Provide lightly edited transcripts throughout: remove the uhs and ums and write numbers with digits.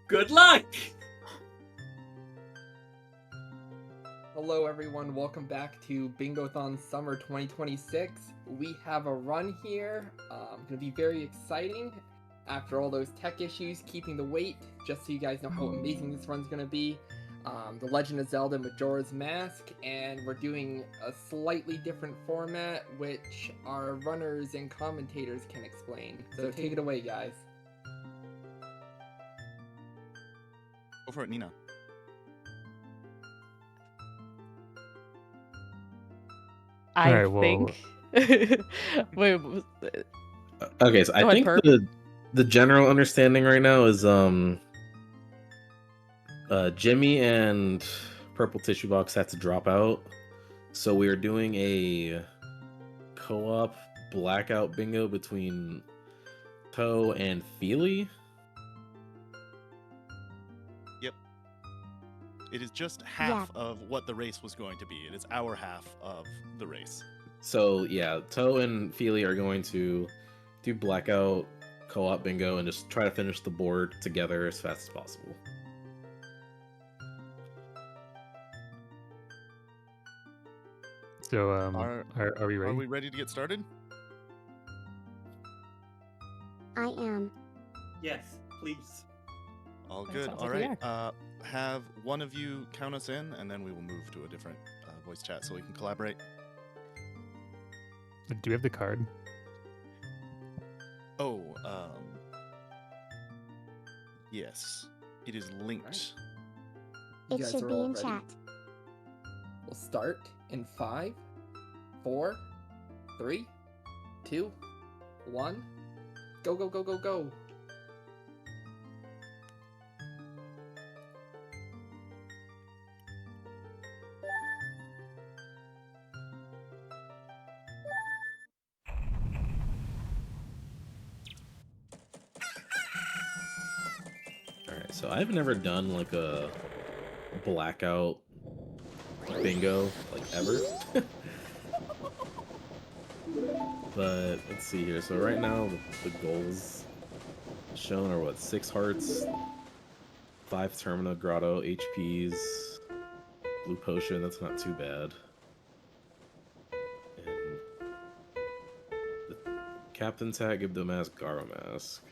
Good luck! Hello everyone, welcome back to Bingothon Summer 2026. We have a run here, gonna be very exciting after all those tech issues, keeping the weight, just so you guys know how amazing this run's gonna be. The Legend of Zelda Majora's Mask, and we're doing a slightly different format, which our runners and commentators can explain. So take it away, guys. Go for it, Nina. I think. Wait. Okay, so I think the general understanding right now is Jimmy and Purple Tissue Box had to drop out, so we are doing a co-op Blackout Bingo between Toe and Feely. Yep. It is just half of what the race was going to be. It is our half of the race. So yeah, Toe and Feely are going to do Blackout co-op Bingo and just try to finish the board together as fast as possible. So, are we ready? Are we ready to get started? I am. Yes, please. All That good. sounds All like we right. Have one of you count us in, and then we will move to a different voice chat so we can collaborate. Do we have the card? Oh, yes. It is linked. You It guys should are be all in ready? chat. We'll start in 5, 4, 3, 2, 1. Go, go, go, go, go. Alright, so I've never done like a Blackout Bingo, like ever. But let's see here. So right now the goals shown are what? 6 hearts, 5 Termina Grotto HPs, blue potion, that's not too bad. And the captain's hat, give the mask Garo mask.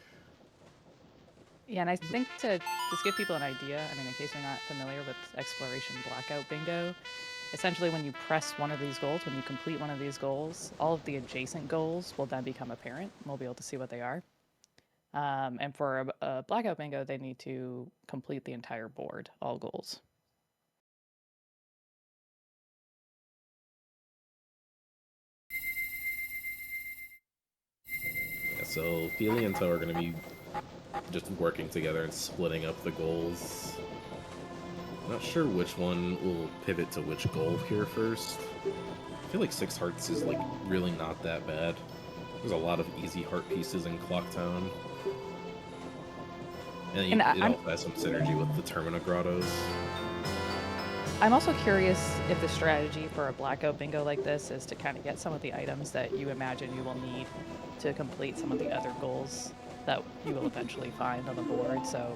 Yeah, and I think to just give people an idea, I mean, in case you're not familiar with Exploration Blackout Bingo, essentially when you press one of these goals, when you complete one of these goals, all of the adjacent goals will then become apparent. We'll be able to see what they are. And for a Blackout Bingo, they need to complete the entire board, all goals. Yeah, so Feely and Toe are going to be just working together and splitting up the goals. Not sure which one will pivot to which goal here first. I feel like 6 hearts is like really not that bad. There's a lot of easy heart pieces in Clocktown. And it also has some synergy with the Termina Grottos. I'm also curious if the strategy for a Blackout Bingo like this is to kind of get some of the items that you imagine you will need to complete some of the other goals that you will eventually find on the board. So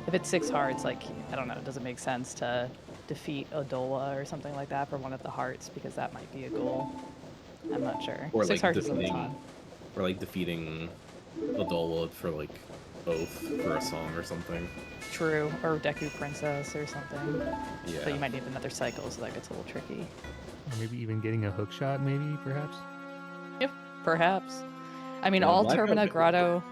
if it's 6 hearts, like, I don't know, does it make sense to defeat Odola or something like that for one of the hearts? Because that might be a goal. I'm not sure. Or 6 like hearts is a ton. Or like defeating Odola for like Oath for a song or something. True. Or Deku Princess or something. Yeah. But you might need another cycle, so that gets a little tricky. Or maybe even getting a hook shot, maybe, perhaps? Yep, perhaps. I mean, Yeah, all Blackout Termina Bingo. Grotto...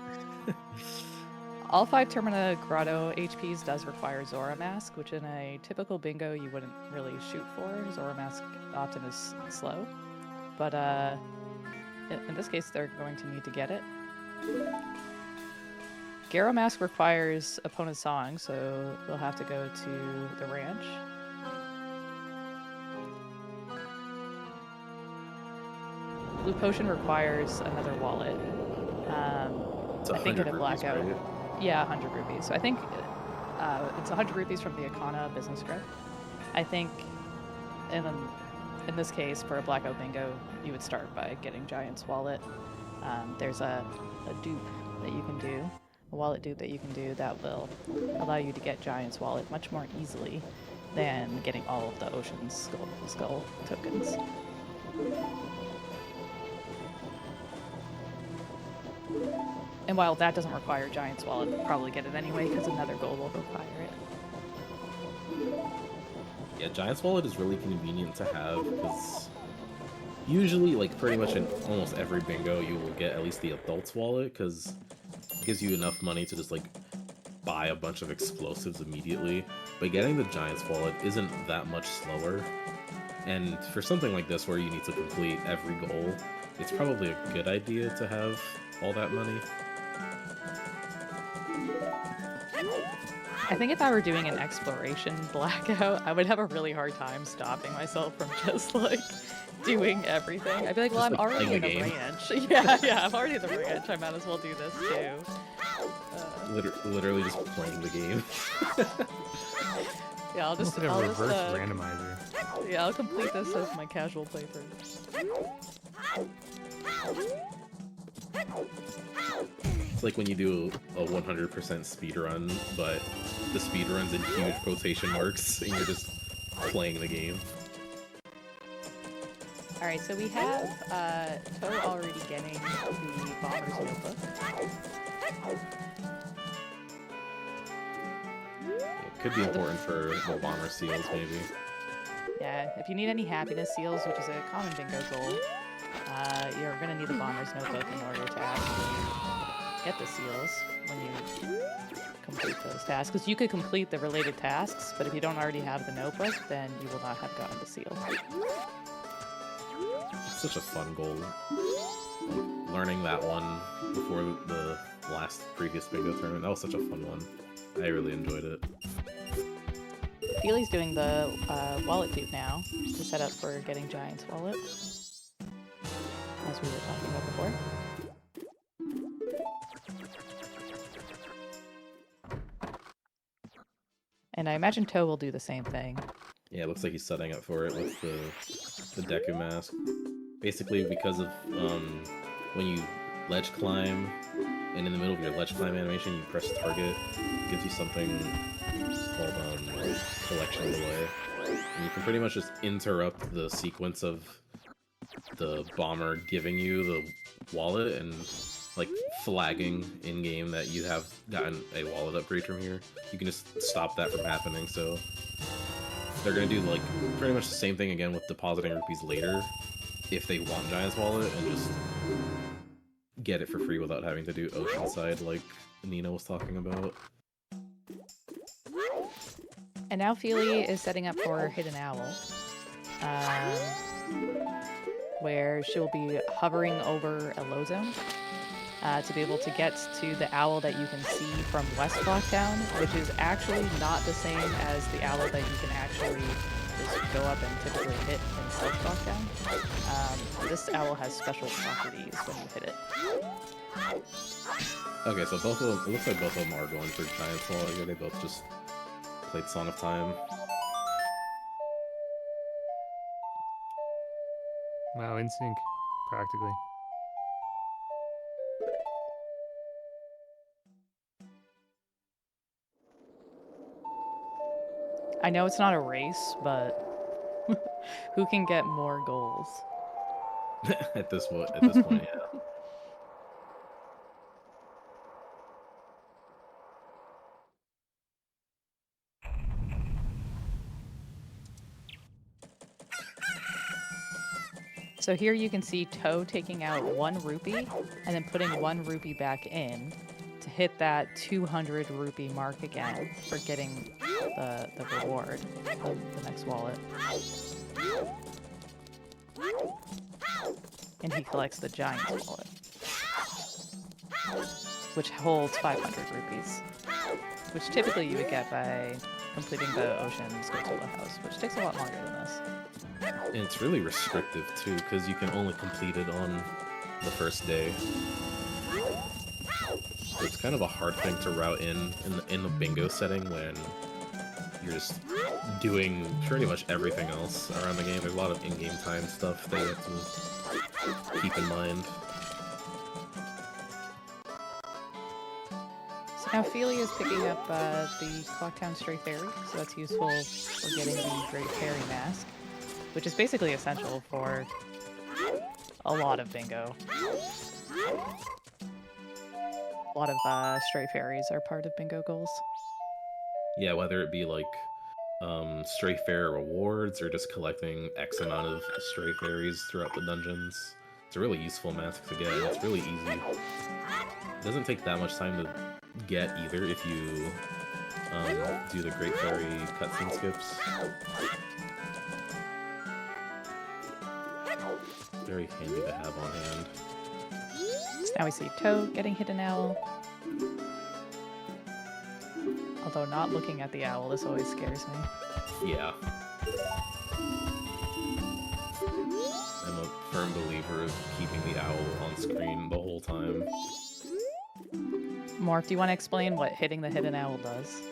All 5 Termina Grotto HPs does require Zora Mask, which in a typical bingo you wouldn't really shoot for. Zora Mask often is slow. But in this case, they're going to need to get it. Garo Mask requires opponent's song, so they'll have to go to the ranch. Blue Potion requires another wallet. I think in a Blackout. Rupees, right? Yeah, 100 rupees. So I think it's 100 rupees from the Akana business script. I think in this case, for a Blackout Bingo, you would start by getting Giant's Wallet. There's a dupe that you can do a wallet dupe that you can do that will allow you to get Giant's Wallet much more easily than getting all of the Ocean Skull tokens. And while that doesn't require Giant's Wallet, you'll probably get it anyway because another goal will require it. Yeah, Giant's Wallet is really convenient to have because usually, like pretty much in almost every bingo, you will get at least the Adult's Wallet because it gives you enough money to just like buy a bunch of explosives immediately. But getting the Giant's Wallet isn't that much slower. And for something like this where you need to complete every goal, it's probably a good idea to have all that money. I think if I were doing an exploration blackout, I would have a really hard time stopping myself from just like doing everything. I'd be like, well, Just, I'm like, already in playing the the game. ranch. Yeah, I'm already in the ranch. I might as well do this too. Literally just playing the game. Yeah, I'll just, Almost like a reverse randomizer. yeah, I'll complete this as my casual playthrough. It's like when you do a 100% speed run, but the speed run's in huge quotation marks, and you're just playing the game. Alright, so we have Toe already getting the Bomber's Notebook. It could be important for the bomber seals, maybe. Yeah, if you need any happiness seals, which is a common bingo goal, you're going to need the Bomber's Notebook in order to actually get the seals when you complete those tasks. Because you could complete the related tasks, but if you don't already have the notebook, then you will not have gotten the seal. It's such a fun goal. Learning that one before the last previous bingo tournament, that was such a fun one. I really enjoyed it. Feely's doing the wallet dupe now to set up for getting Giant's Wallet, as we were talking about before. And I imagine Toe will do the same thing. Yeah, it looks like he's setting up for it with the Deku mask. Basically, because of when you ledge climb, and in the middle of your ledge climb animation, you press target, it gives you something called collection delay. And you can pretty much just interrupt the sequence of the bomber giving you the wallet and like flagging in game that you have gotten a wallet upgrade from here. You can just stop that from happening. So they're gonna do like pretty much the same thing again with depositing rupees later if they want Giant's Wallet, and just get it for free without having to do Oceanside like Nina was talking about. And now Feely is setting up for Hidden Owl, where she'll be hovering over a low zone to be able to get to the owl that you can see from West Blocktown, which is actually not the same as the owl that you can actually just go up and typically hit in South Blocktown. This owl has special properties when you hit it. Okay, so both of them, it looks like both of them are going for Giant's Wallet here. They both just played Song of Time. Wow, in sync, practically. I know it's not a race, but who can get more goals? at this point, yeah. So here you can see Toe taking out 1 rupee and then putting 1 rupee back in to hit that 200 rupee mark again for getting the reward, the next wallet. And he collects the Giant's Wallet, which holds 500 rupees, which typically you would get by completing the Ocean's Godzilla house, which takes a lot longer than this. And it's really restrictive too, because you can only complete it on the first day. So it's kind of a hard thing to route in the bingo setting when you're just doing pretty much everything else around the game. There's a lot of in-game time stuff that you have to keep in mind. Now, Feely is picking up the Clocktown Stray Fairy, so that's useful for getting the Great Fairy Mask, which is basically essential for a lot of bingo. A lot of stray fairies are part of bingo goals. Yeah, whether it be like stray fairy rewards or just collecting X amount of stray fairies throughout the dungeons. It's a really useful mask to get, and it's really easy. It doesn't take that much time to get either if you do the Great Fairy cutscene skips. Very handy to have on hand. So now we see Toad getting Hidden Owl. Although not looking at the owl, this always scares me. Yeah. I'm a firm believer of keeping the owl on screen the whole time. Morph, do you want to explain what hitting the Hidden Owl does?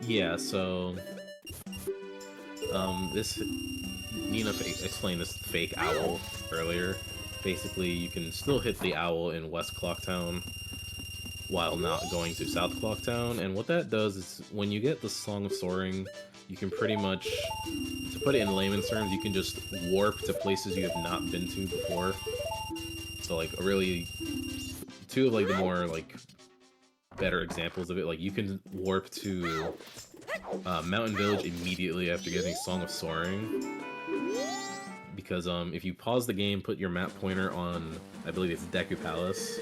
Yeah, so Nina explained this fake owl earlier. Basically, you can still hit the owl in West Clocktown while not going to South Clocktown, and what that does is when you get the Song of Soaring, you can pretty much, to put it in layman's terms, you can just warp to places you have not been to before. So like two of like the more like better examples of it, like you can warp to Mountain Village immediately after getting Song of Soaring, because if you pause the game, put your map pointer on, I believe it's Deku Palace,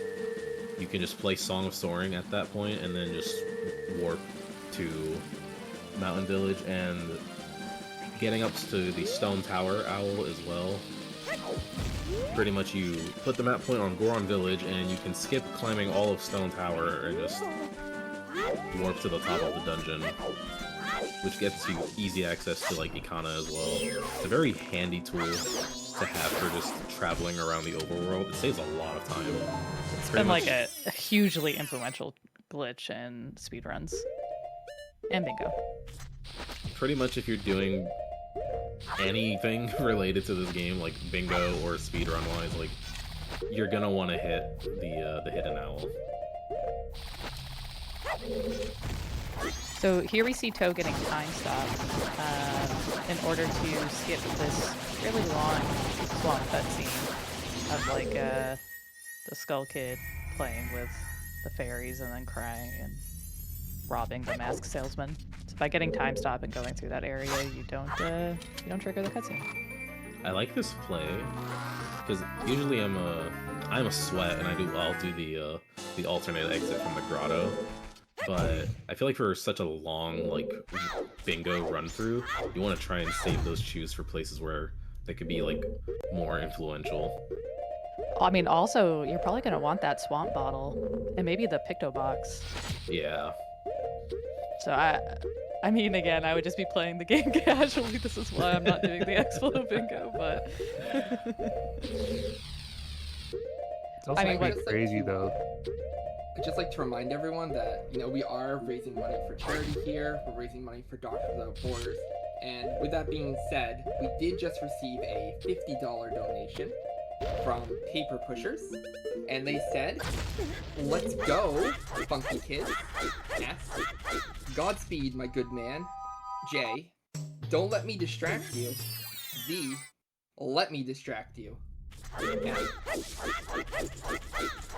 you can just play Song of Soaring at that point and then just warp to Mountain Village, and getting up to the Stone Tower Owl as well. Pretty much you put the map point on Goron Village and you can skip climbing all of Stone Tower and just warp to the top of the dungeon, which gets you easy access to like Ikana as well. It's a very handy tool to have for just traveling around the overworld. It saves a lot of time. It's been like a hugely influential glitch in speedruns and bingo. Pretty much if you're doing anything related to this game, like bingo or speedrun wise, like you're gonna want to hit the Hidden Owl. So here we see Toe getting time stopped in order to skip this really long swamp cutscene of like the Skull Kid playing with the fairies and then crying and robbing the mask salesman. So by getting time stop and going through that area, you don't trigger the cutscene. I like this play because usually I'm a sweat and I'll do the alternate exit from the grotto. But I feel like for such a long like bingo run through, you want to try and save those chews for places where they could be like more influential. I mean, also you're probably gonna want that swamp bottle and maybe the Picto box. Yeah. So I mean, again, I would just be playing the game casually. This is why I'm not doing the Expo bingo, but It's also I mean, quite what- crazy though. I'd just like to remind everyone that, we are raising money for charity here. We're raising money for Doctors Without Borders. And with that being said, we did just receive a $50 donation from Paper Pushers. And they said, "Let's go, funky kids." S. Godspeed, my good man. J. Don't let me distract you. Z. Let me distract you. And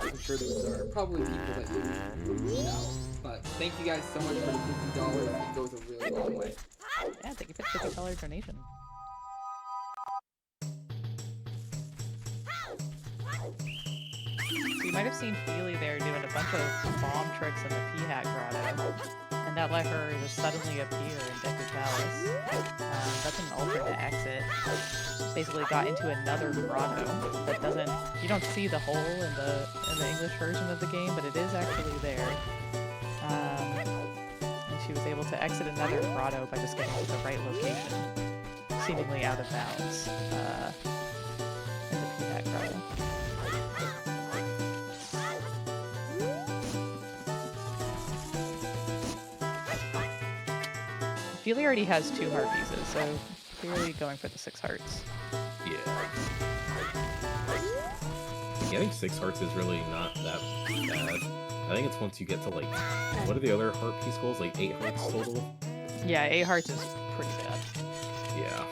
I'm sure those are probably people that you know. But thank you guys so much for the $50. It goes a really long way. yeah, thank you for the $50 donation. So you might have seen Feely there doing a bunch of bomb tricks in the P-Hat Grotto, and that let her just suddenly appear in Deku Palace. That's an alternate exit. Basically got into another grotto that doesn't, you don't see the hole in the English version of the game, but it is actually there. And she was able to exit another grotto by just getting to the right location, seemingly out of bounds in the P-Hat Grotto. Feely already has 2 heart pieces, so clearly going for the 6 hearts. Yeah. Getting 6 hearts is really not that bad. I think it's once you get to like, what are the other heart piece goals? Like 8 hearts total? Yeah, 8 hearts is pretty bad. Yeah.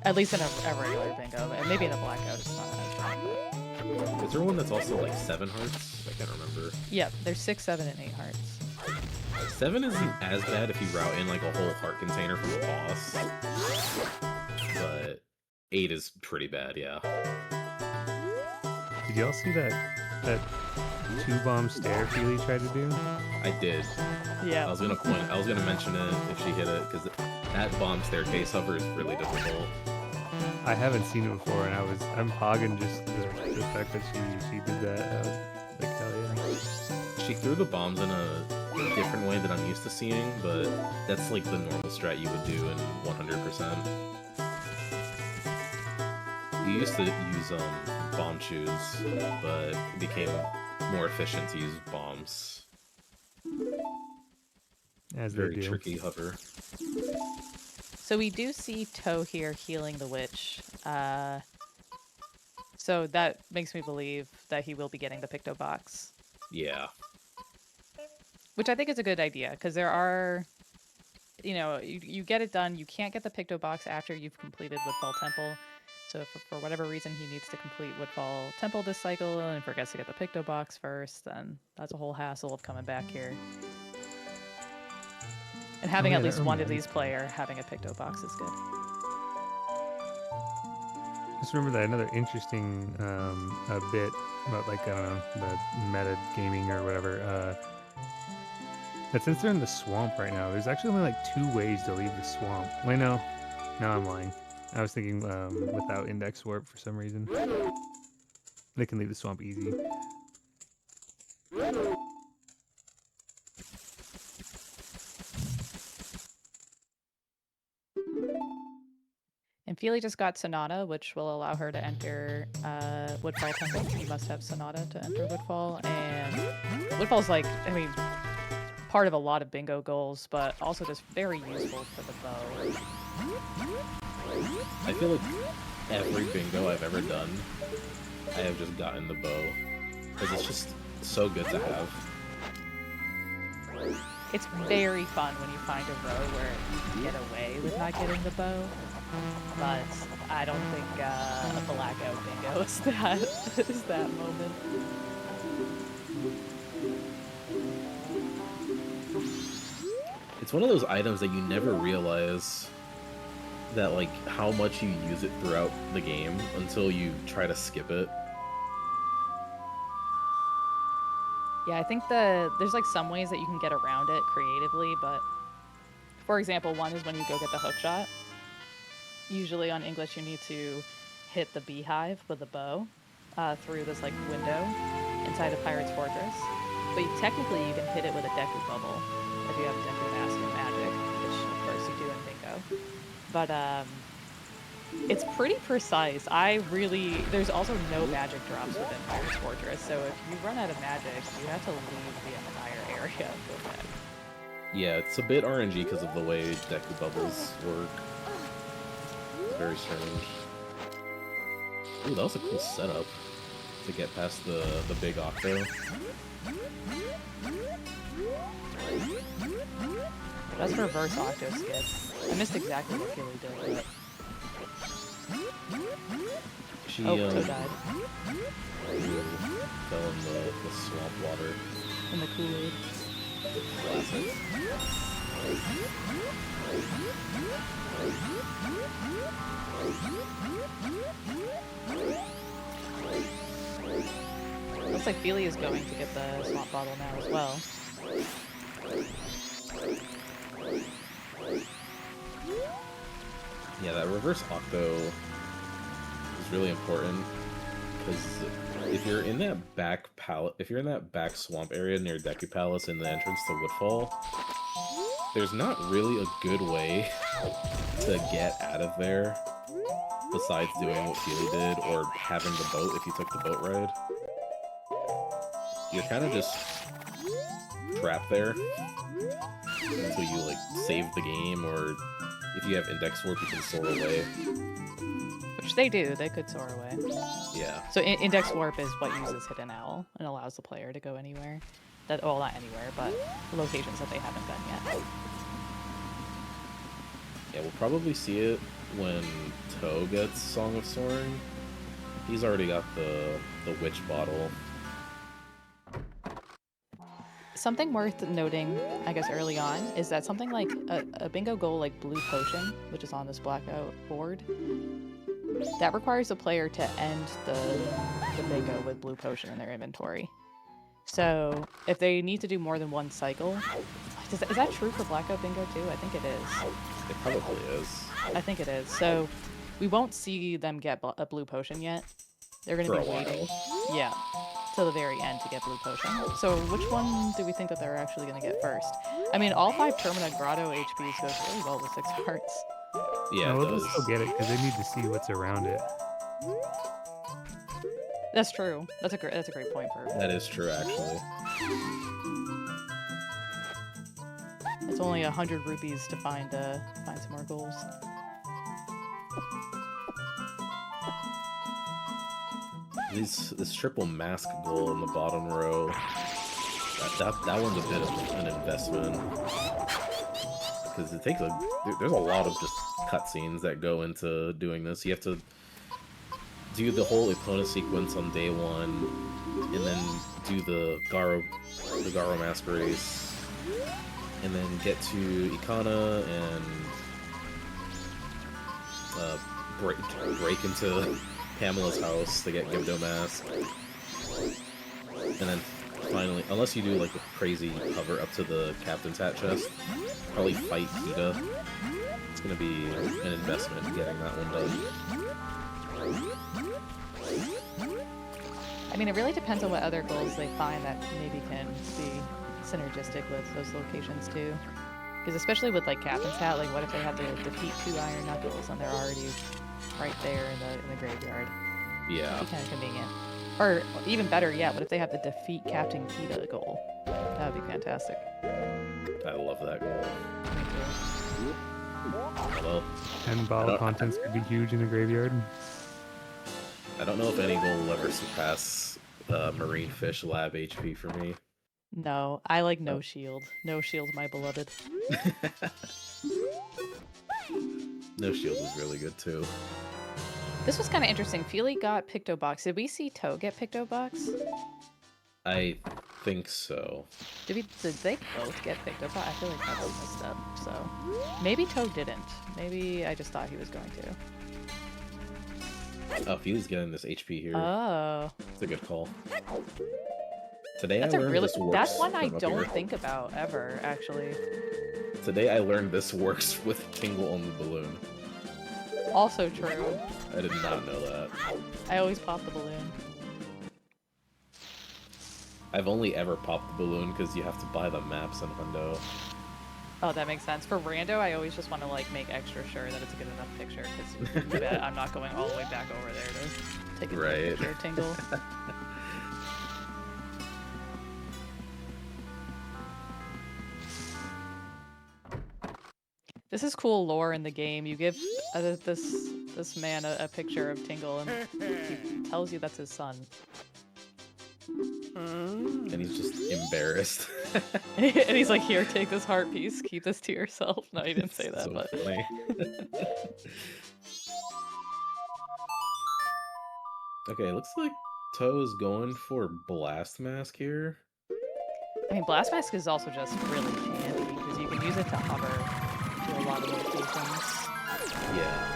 At least in a regular bingo. And maybe in a blackout it's not as bad. Is there one that's also like 7 hearts? I can't remember. Yeah, there's 6, 7, and 8 hearts. 7 isn't as bad if you route in like a whole heart container from the boss. But 8 is pretty bad, yeah. Did y'all see that 2-bomb stare Feely tried to do? I did. Yeah. I was gonna mention it if she hit it, because that bomb staircase hover is really difficult. I haven't seen it before, and I'm hogging just the fact that she did that. Like, hell yeah. She threw the bombs in a different way that I'm used to seeing, but that's like the normal strat you would do in 100%. You used to use bomb chews, but it became more efficient to use bombs. As Very they do. tricky hover. So we do see Toe here healing the witch. So that makes me believe that he will be getting the Picto Box. Yeah. Which I think is a good idea, because there are, you get it done. You can't get the Picto Box after you've completed Woodfall Temple. So if for whatever reason he needs to complete Woodfall Temple this cycle and forgets to get the Picto Box first, then that's a whole hassle of coming back here. And having yeah, at least that one of reminds these player having a Picto Box is good. Just remember that another interesting bit about, like, I don't know, the meta gaming or whatever, that since they're in the swamp right now, there's actually only like 2 ways to leave the swamp. Wait, no, I'm lying. I was thinking without index warp for some reason. They can leave the swamp easy. And Feely just got Sonata, which will allow her to enter Woodfall Temple. You must have Sonata to enter Woodfall. And Woodfall's like, part of a lot of bingo goals, but also just very useful for the bow. I feel like every bingo I've ever done, I have just gotten the bow. Because it's just so good to have. It's very fun when you find a row where you can get away with not getting the bow. But I don't think a blackout bingo is that moment. It's one of those items that you never realize that, like, how much you use it throughout the game until you try to skip it. Yeah, I think there's like some ways that you can get around it creatively, but for example, one is when you go get the hook shot. Usually on English you need to hit the beehive with a bow through this like window inside of Pirate's Fortress. But technically you can hit it with a Deku bubble if you have a Deku mask in Magic, which of course you do in Bingo. But it's pretty precise. There's also no magic drops within Pirate's Fortress, so if you run out of magic, you have to leave the entire area and go back. Yeah, it's a bit RNG because of the way Deku bubbles work. It's very strange. Ooh, that was a cool setup to get past the big Octo. That's reverse Octo skip. I missed exactly what Feely did, but... She Toe died. fell in the swamp water. In the Kool-Aid. Classic. Looks like Feely is going to get the swamp bottle now as well. Yeah, that reverse Octo is really important because if you're in that back swamp area near Deku Palace in the entrance to Woodfall, there's not really a good way to get out of there besides doing what Feely did or having the boat if you took the boat ride. You're kind of just trapped there until you like save the game, or if you have index warp you can soar away. Which they do, they could soar away. Yeah. So index warp is what uses Hidden Owl and allows the player to go anywhere. That well, not anywhere, but locations that they haven't been yet. Yeah, we'll probably see it when Toe gets Song of Soaring. He's already got the witch bottle. Something worth noting, I guess, early on is that something like a bingo goal like Blue Potion, which is on this Blackout board, that requires the player to end the bingo with Blue Potion in their inventory. So if they need to do more than one cycle, is that true for Blackout Bingo too? I think it is. It probably is. I think it is. So we won't see them get a Blue Potion yet. They're going to be waiting. Yeah. Till the very end to get Blue Potion. So which one do we think that they're actually going to get first? I mean, all 5 Termina Grotto HPs goes really well with 6 hearts. Yeah, no, they'll still get it because they need to see what's around it. That's true. That's a great point for. That is true, actually. It's only 100 rupees to find some more goals. This triple mask goal in the bottom row, that one's a bit of an investment. Because it takes there's a lot of just cutscenes that go into doing this. You have to do the whole Epona sequence on day 1, and then do the Garo mask race, and then get to Ikana and break into Pamela's house to get Gibdo mask, and then finally, unless you do like a crazy hover up to the captain's hat chest, probably fight Peta. It's gonna be an investment in getting that one done. I mean, it really depends on what other goals they find that maybe can be synergistic with those locations too. Because especially with like Captain's Hat, like what if they have to defeat 2 Iron Knuckles and they're already right there in the graveyard? Yeah. That'd be kind of convenient. Or even better yet, what if they have to defeat Captain Kita goal? That would be fantastic. I love that goal. Well, And bottle contents could be huge in the graveyard. I don't know if any goal will ever surpass Marine Fish Lab HP for me. No, I like No Shield. No Shield, my beloved. No Shield is really good too. This was kind of interesting. Feely got Picto Box. Did we see Toe get Picto Box? I think so. Did they both get Picto Box? I feel like that's messed up. So maybe Toe didn't. Maybe I just thought he was going to. Oh, Feely's getting this HP here. Oh, It's a good call. Today that's I learned this works. that's one I from up don't here. think about ever, actually. Today I learned this works with Tingle on the balloon. Also true. I did not know that. I always pop the balloon. I've only ever popped the balloon because you have to buy the maps in Hundo. Oh, that makes sense. For Rando, I always just want to like make extra sure that it's a good enough picture because I'm not going all the way back over there to take a good Right. picture. Tingle. This is cool lore in the game. You give this man a picture of Tingle, and he tells you that's his son. And he's just embarrassed. And he's like, "Here, take this heart piece. Keep this to yourself." No, he didn't say that, So but funny. Okay, looks like Toe is going for Blast Mask here. I mean, Blast Mask is also just really handy because you can use it to hover to a lot of locations. Yeah.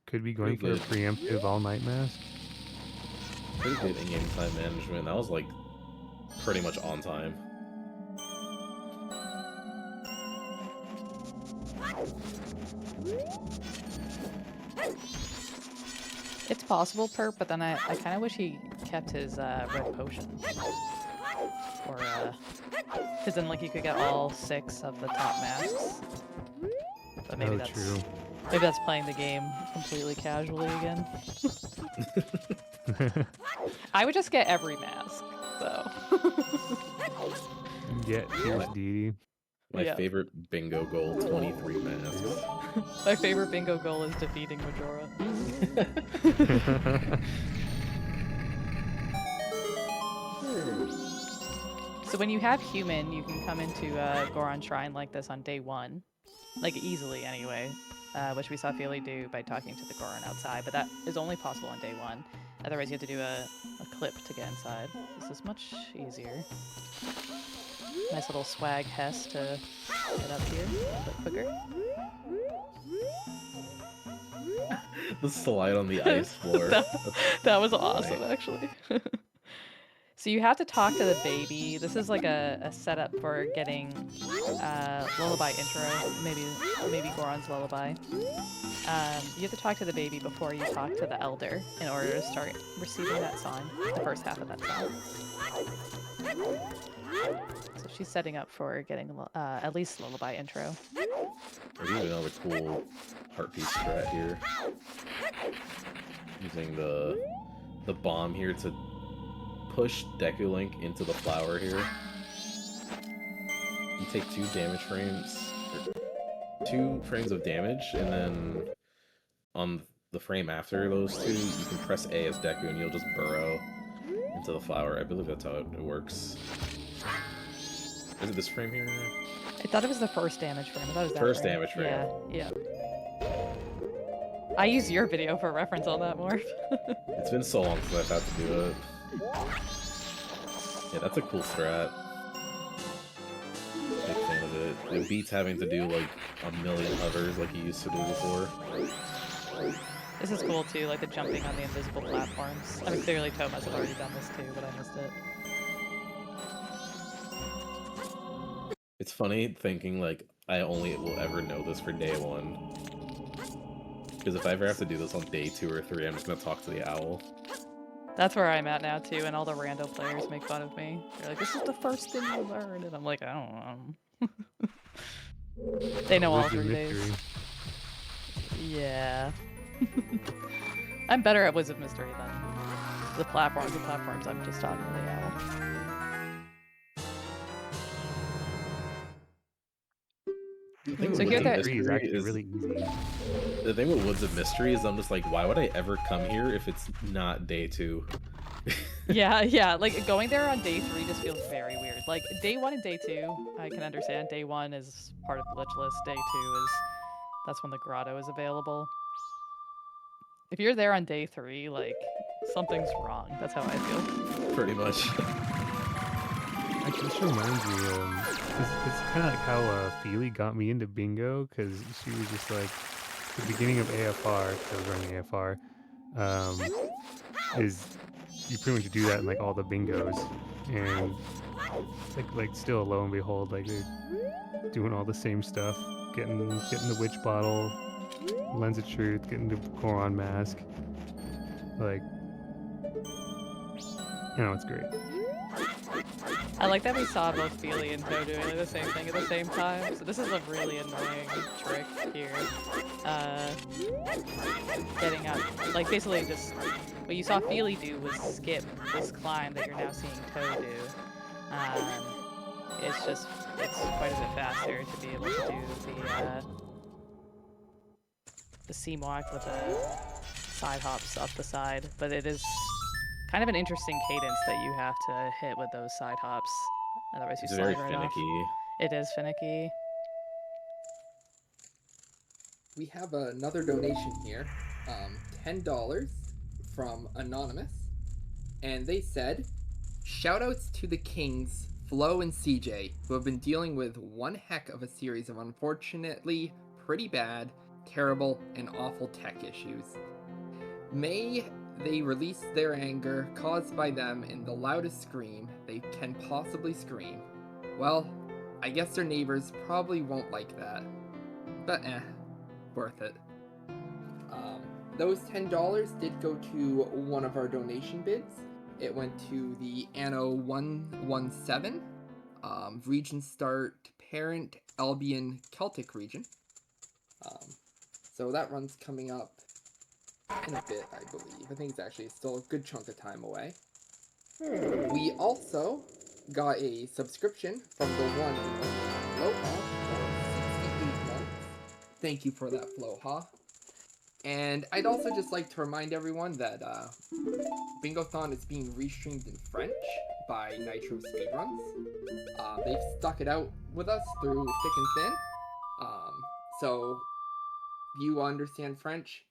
Could be going for a Pretty preemptive all-night mask. Pretty good in-game time management. That was like pretty much on time. It's possible, Perp, but then I kind of wish he kept his red potion. Or, because then, like, you could get all 6 of the top masks. But maybe maybe that's playing the game completely casually again. I would just get every mask, though. Get Pierce Deity. My Yeah. favorite bingo goal, 23 masks. My favorite bingo goal is defeating Majora. So when you have human, you can come into Goron Shrine like this on day 1. Like, easily anyway. Which we saw Feely do by talking to the Goron outside, but that is only possible on day 1. Otherwise you have to do a clip to get inside. This is much easier. Nice little swag Hess to get up here a little bit quicker. The slide on the ice floor. That was awesome, actually. So you have to talk to the baby. This is like a setup for getting lullaby intro, maybe Goron's lullaby. You have to talk to the baby before you talk to the elder in order to start receiving that song, the first half of that song. So she's setting up for getting at least lullaby intro. There's even another cool heart piece strat here. Using the bomb here to push Deku Link into the flower here. You take 2 damage frames, or 2 frames of damage, and then on the frame after those 2, you can press A as Deku and you'll just burrow into the flower. I believe that's how it works. Is it this frame here? I thought it was the first damage frame. I thought it was that First frame. damage frame. Yeah. I use your video for reference on that, Morph. It's been so long since I've had to do it. Yeah, that's a cool strat. Big fan of it. It beats having to do like a million hovers like you used to do before. This is cool too, like the jumping on the invisible platforms. I mean, clearly Thomas had already done this too, but I missed it. It's funny thinking like I only will ever know this for day 1. Because if I ever have to do this on day 2 or 3, I'm just gonna talk to the owl. That's where I'm at now too, and all the rando players make fun of me. They're like, "This is the first thing you learn," and I'm like, "I don't know." They know all 3 days. Yeah. I'm better at Wizard Mystery than the platforms. The platforms, I'm just talking to the owl. So here that is actually really easy. The thing with Woods of Mystery is I'm just like, why would I ever come here if it's not day 2? yeah, like going there on day 3 just feels very weird. Like day 1 and day 2, I can understand. Day 1 is part of glitchless. Day 2 is that's when the grotto is available. If you're there on day 3, like something's wrong. That's how I feel. Pretty much. It just reminds me, it's kind of like how Feely got me into bingo, because she was just like, the beginning of AFR, because I was running AFR, is you pretty much do that in like all the bingos, and like still lo and behold, like they're doing all the same stuff, getting the witch bottle, lens of truth, getting the Goron mask, like, you know, it's great. I like that we saw both Feely and Toe doing the same thing at the same time. So this is a really annoying trick here. Getting up, like basically just what you saw Feely do was skip this climb that you're now seeing Toe do. It's quite a bit faster to be able to do the seam walk with the side hops up the side, but it is kind of an interesting cadence that you have to hit with those side hops. Otherwise you It's slide very right off. finicky. It is finicky. We have another donation here, $10 from Anonymous, and they said, "Shoutouts to the Kings, Flo and CJ, who have been dealing with one heck of a series of unfortunately pretty bad, terrible, and awful tech issues. May they release their anger caused by them in the loudest scream they can possibly scream. Well, I guess their neighbors probably won't like that. But worth it." Those $10 did go to one of our donation bids. It went to the Anno 117, region start parent Albion Celtic region. So that run's coming up in a bit, I believe. I think it's actually still a good chunk of time away. We also got a subscription from the one and only Floha for 68 months. Thank you for that, Floha. And I'd also just like to remind everyone that Bingothon is being restreamed in French by Nitro Speedruns. They've stuck it out with us through thick and thin. So if you understand French,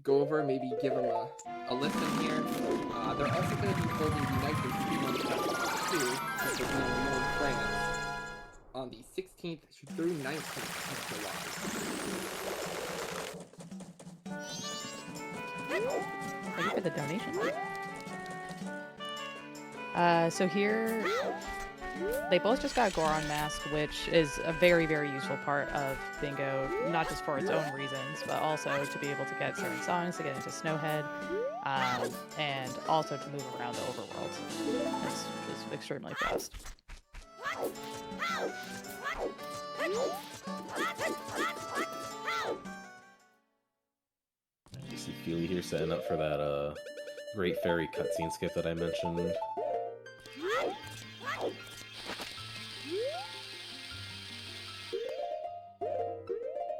go over, maybe give them a listen here. They're also going to be holding the Nitro Speedruns Festival too, which will be in Lyon, France, on the 16th through 19th of July. Thank you for the donation. So here, they both just got Goron Mask, which is a very, very useful part of Bingo, not just for its own reasons, but also to be able to get certain songs, to get into Snowhead, and also to move around the overworld. It's just extremely fast. You see Feely here setting up for that Great Fairy cutscene skip that I mentioned.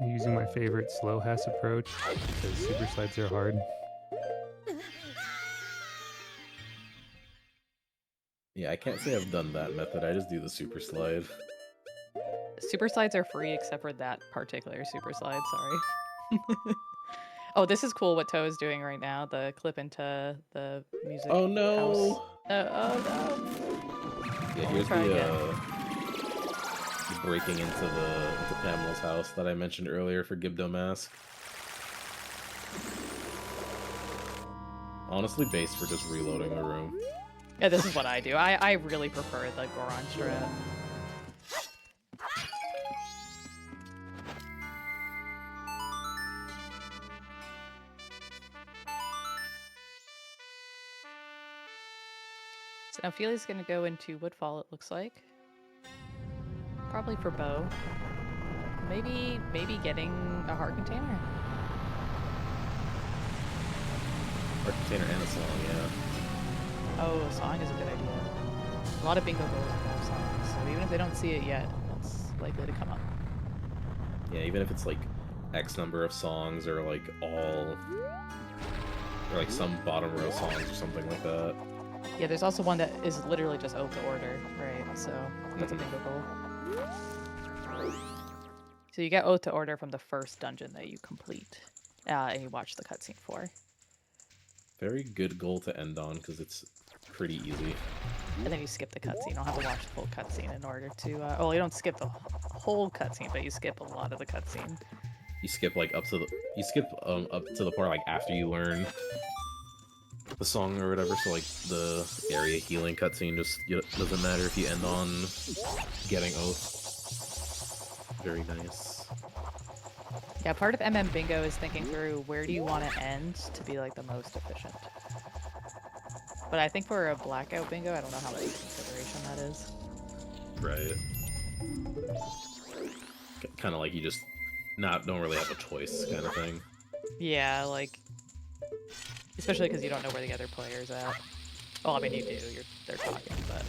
I'm using my favorite slow Hess approach because super slides are hard. Yeah, I can't say I've done that method, I just do the super slide. Super slides are free except for that particular super slide, sorry. Oh, this is cool what Toe is doing right now, the clip into the music Oh no! house. Oh no! Yeah, I'll here's try the again. breaking into Pamela's house that I mentioned earlier for Gibdo Mask. Honestly, base for just reloading the room. Yeah, this is what I do. I really prefer the Goron strat. So now Feely's gonna go into Woodfall, it looks like. Probably for bow. Maybe getting a heart container. Or container and a song, yeah. Oh, a song is a good idea. A lot of bingo goals have songs, so even if they don't see it yet, it's likely to come up. Yeah, even if it's like X number of songs or like all, or like some bottom row songs or something like that. Yeah, there's also one that is literally just oath to order, right? So that's a bingo goal. So you get oath to order from the first dungeon that you complete, and you watch the cutscene for. Very good goal to end on because it's pretty easy. And then you skip the cutscene. You don't have to watch the full cutscene in order to. Well, you don't skip the whole cutscene, but you skip a lot of the cutscene. You skip like up to the part like after you learn the song or whatever. So like the area healing cutscene just doesn't matter if you end on getting oath. Very nice. Yeah, part of MM Bingo is thinking through where do you want to end to be like the most efficient. But I think for a Blackout Bingo, I don't know how much consideration that is. Right. Kind of like you just don't really have a choice kind of thing. Yeah, like especially because you don't know where the other player's at. Well, I mean you do. They're talking, but.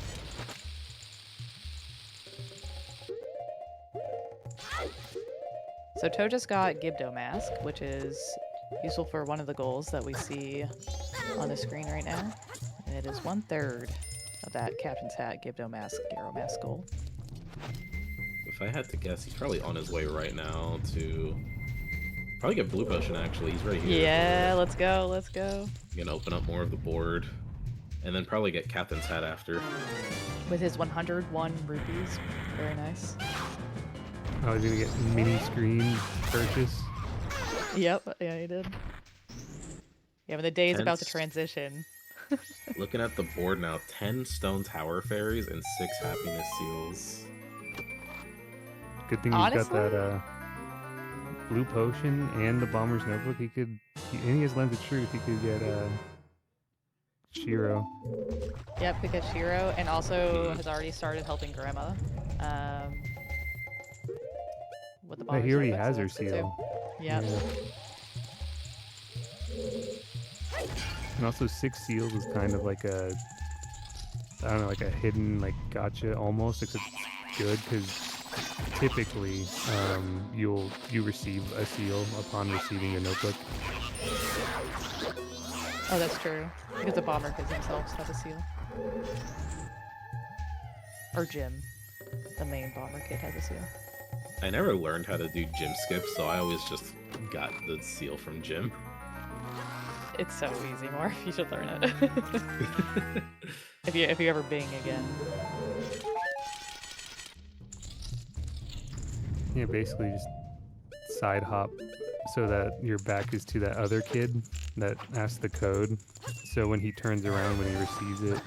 So Toe just got Gibdo Mask, which is useful for one of the goals that we see on the screen right now. And it is 1/3 of that Captain's Hat Gibdo Mask, Garrow Mask goal. If I had to guess, he's probably on his way right now to probably get Blue Potion actually. He's right here. Yeah, let's go, let's go. Gonna open up more of the board. And then probably get Captain's Hat after. With his 101 rupees. Very nice. I was gonna get mini screen purchase. Yep, yeah, he did. Yeah, when the day is about to transition. Looking at the board now, 10 Stone Tower Fairies and 6 Happiness Seals. Good thing he's got that Blue Potion and the Bomber's Notebook. And he has Lens of Truth. He could get Shiro. Yep, could get Shiro, and also has already started helping Grandma. With the Yeah, he already has her seal. Yep. Yeah. And also 6 seals is kind of like a, I don't know, like a hidden like gotcha almost, except it's good because typically you receive a seal upon receiving a notebook. Oh, that's true. Because the bomber kids themselves have a seal. Or Jim, the main bomber kid, has a seal. I never learned how to do gym skips, so I always just got the seal from Jim. It's so easy, Morph. You should learn it. if you ever Bing again. Yeah, basically just side hop so that your back is to that other kid that asked the code. So when he turns around, when he receives it,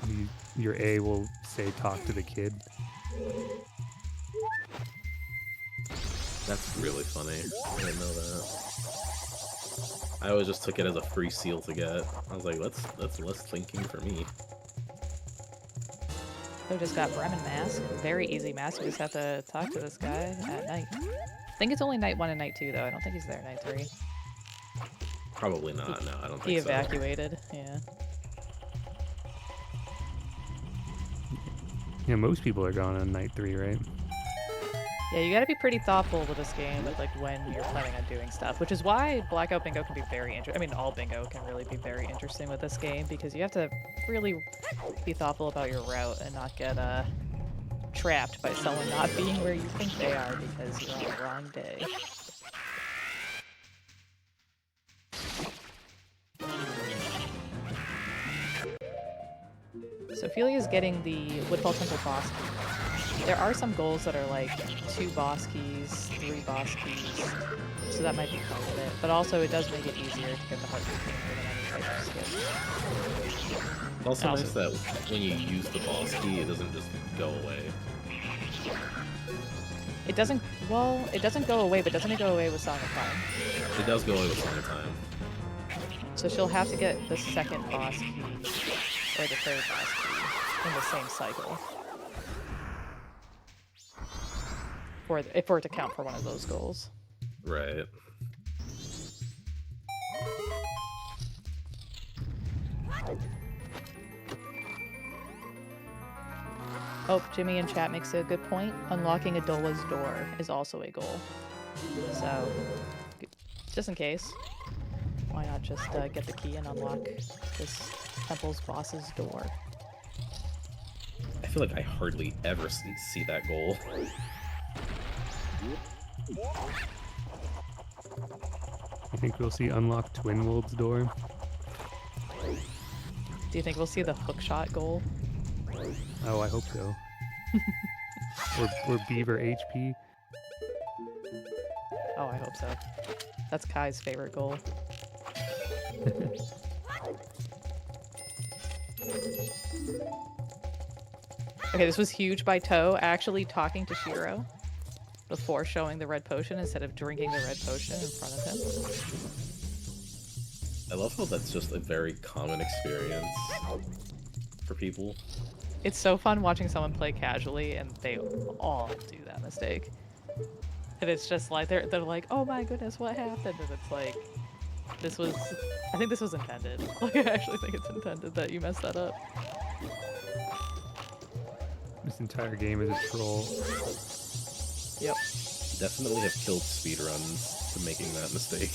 your A will say talk to the kid. That's really funny. I didn't know that. I always just took it as a free seal to get. I was like, that's less thinking for me. So just got Bremen mask. Very easy mask. You just have to talk to this guy at night. I think it's only night 1 and night 2 though. I don't think he's there night 3. Probably not. No, I don't He think so. evacuated. Yeah. Yeah, most people are gone on night 3, right? Yeah, you gotta be pretty thoughtful with this game with like when you're planning on doing stuff, which is why Blackout Bingo can be very interesting. I mean, all bingo can really be very interesting with this game because you have to really be thoughtful about your route and not get trapped by someone not being where you think they are because you're on the wrong day. So Ophelia's getting the Woodfall Temple boss key. There are some goals that are like 2 boss keys, 3 boss keys, so that might be part of it. But also it does make it easier to get the heart chamber than any type of skip. It's also nice that when you use the boss key, it doesn't just go away. It doesn't, well, it doesn't go away, but doesn't it go away with Song of Time? It does go away with Song of Time. So she'll have to get the second boss key, or the third boss key, in the same cycle. For it to count for one of those goals. Right. Oh, Jimmy in chat makes a good point. Unlocking Adola's door is also a goal. So, just in case, why not just get the key and unlock this temple's boss's door? I feel like I hardly ever see that goal. You think we'll see unlock Twin Wolves door? Do you think we'll see the hookshot goal? Oh, I hope so. or Beaver HP. Oh, I hope so. That's Kai's favorite goal. Okay, this was huge by Toe actually talking to Shiro before showing the red potion instead of drinking the red potion in front of him. I love how that's just a very common experience for people. It's so fun watching someone play casually and they all do that mistake. And it's just like, they're like, oh my goodness, what happened? And it's like, I think this was intended. Like, I actually think it's intended that you messed that up. This entire game is a troll. Yep. Definitely have killed speedruns to making that mistake.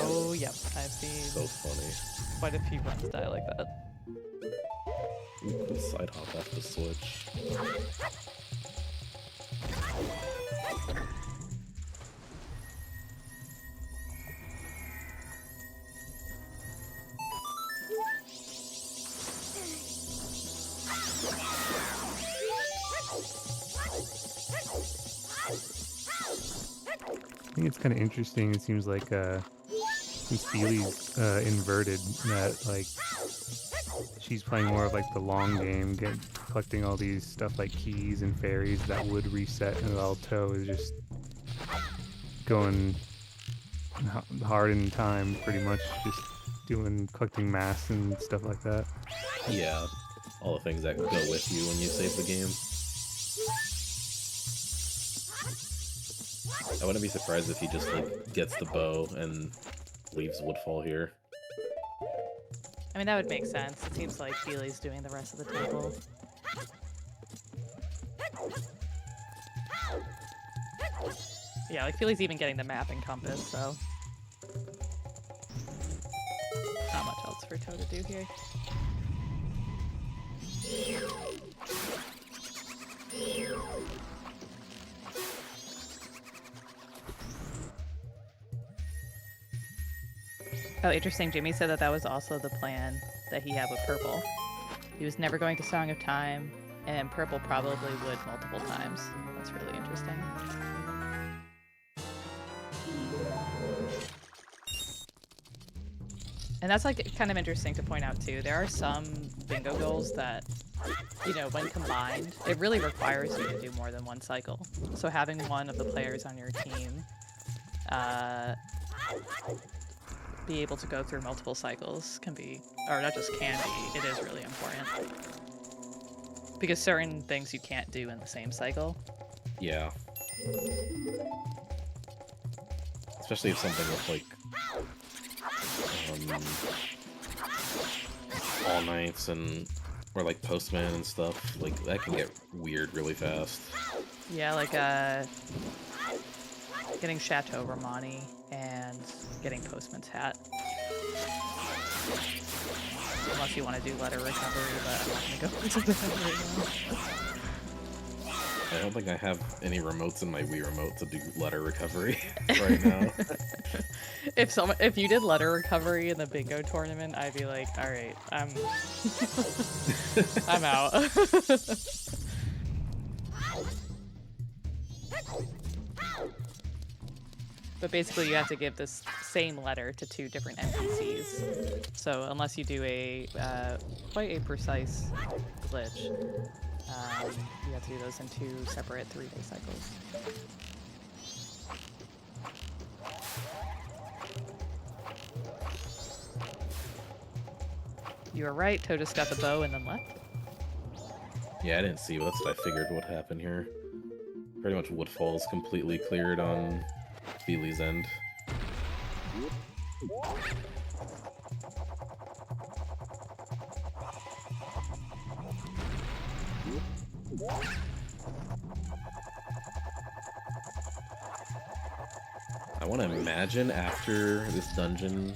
Oh, yep. I've seen So funny. quite a few runs die like that. Ooh, cool side hop off the switch. I think it's kind of interesting. It seems like since Feely's inverted, that like she's playing more of like the long game, collecting all these stuff like keys and fairies that would reset, and while Toe is just going hard in time, pretty much just collecting mass and stuff like that. Yeah, all the things that go with you when you save the game. I wouldn't be surprised if he just like gets the bow and leaves Woodfall here. I mean, that would make sense. It seems like Feely's doing the rest of the table. Yeah, like Feely's even getting the map and compass, so not much else for Toe to do here. Oh, interesting. Jimmy said that that was also the plan that he had with Purple. He was never going to Song of Time, and Purple probably would multiple times. That's really interesting. And that's like kind of interesting to point out too. There are some bingo goals that, you know, when combined, it really requires you to do more than one cycle. So having one of the players on your team be able to go through multiple cycles can be, or not just can be, it is really important. Because certain things you can't do in the same cycle. Yeah. Especially if something with like all nights and or like postman and stuff, like that can get weird really fast. Yeah, like getting Chateau Romani and getting Postman's Hat. Unless you want to do letter recovery, but I'm not going to go into that right now. I don't think I have any remotes in my Wii remote to do letter recovery right now. If you did letter recovery in the bingo tournament, I'd be like, all right, I'm I'm out. But basically, you have to give this same letter to 2 different NPCs. So unless you do a quite a precise glitch, you have to do those in 2 separate 3-day cycles. You were right. Toe just got the bow and then left. Yeah, I didn't see, but that's what I figured would happen here. Pretty much Woodfall is completely cleared on Feely's end. I want to imagine after this dungeon,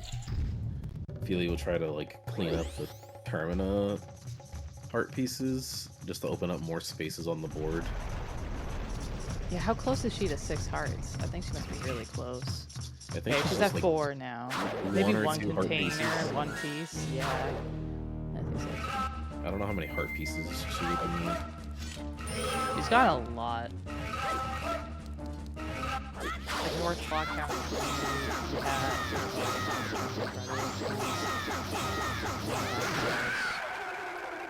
Feely will try to like clean up the Termina heart pieces just to open up more spaces on the board. Yeah, how close is she to 6 hearts? I think she must be really close. I think Okay, she's at 4 now. Maybe or 1 2 heart container, pieces. 1 piece. Yeah, I think so. I don't know how many heart pieces she would need. She's got a lot. Like North Block County.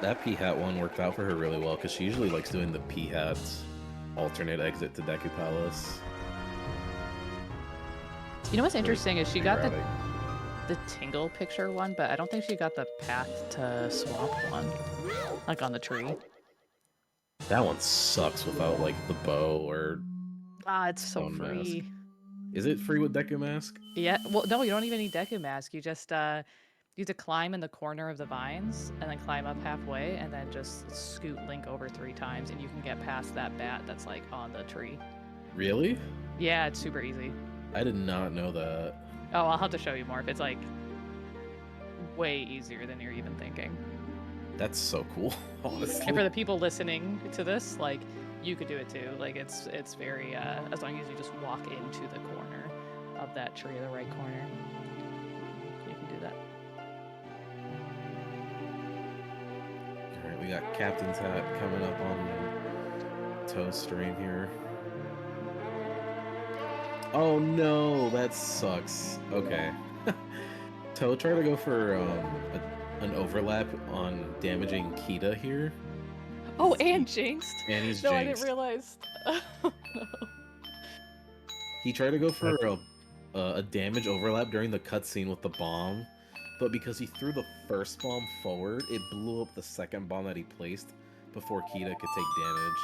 That P-Hat one worked out for her really well because she usually likes doing the P-Hat alternate exit to Deku Palace. You know what's interesting is she got Rerouting. the Tingle picture one, but I don't think she got the Path to Swamp one. Like on the tree. That one sucks without like the bow or... Ah, it's so Stone free. Mask. Is it free with Deku Mask? Yeah, well, no, you don't even need Deku Mask. You just, you have to climb in the corner of the vines, and then climb up halfway, and then just scoot Link over 3 times, and you can get past that bat that's, like, on the tree. Really? Yeah, it's super easy. I did not know that. Oh, I'll have to show you more. It's, like, way easier than you're even thinking. That's so cool, honestly. And for the people listening to this, like, you could do it too. Like, it's very, as long as you just walk into the corner of that tree, the right corner, you can do that. Alright, we got Captain's Hat coming up on Toe's stream here. Oh no, that sucks. Okay. Toe tried to go for an overlap on damaging Kita here. Oh, and Jinxed? And he's No, jinxed. I didn't realize. Oh, no. He tried to go for a damage overlap during the cutscene with the bomb, but because he threw the first bomb forward, it blew up the second bomb that he placed before Kita could take damage.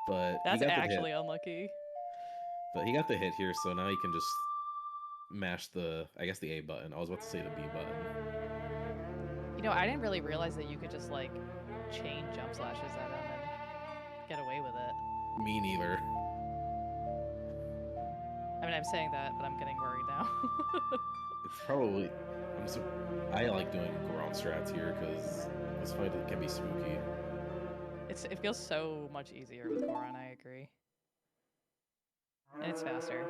But That's he got actually the hit. unlucky. But he got the hit here, so now he can just mash the, I guess the A button. I was about to say the B button. You know, I didn't really realize that you could just, like, chain jump slashes at him and get away with it. Me neither. I'm saying that, but I'm getting worried now. It's probably. I like doing Goron strats here because this fight can be spooky. It feels so much easier with Goron, I agree. And it's faster.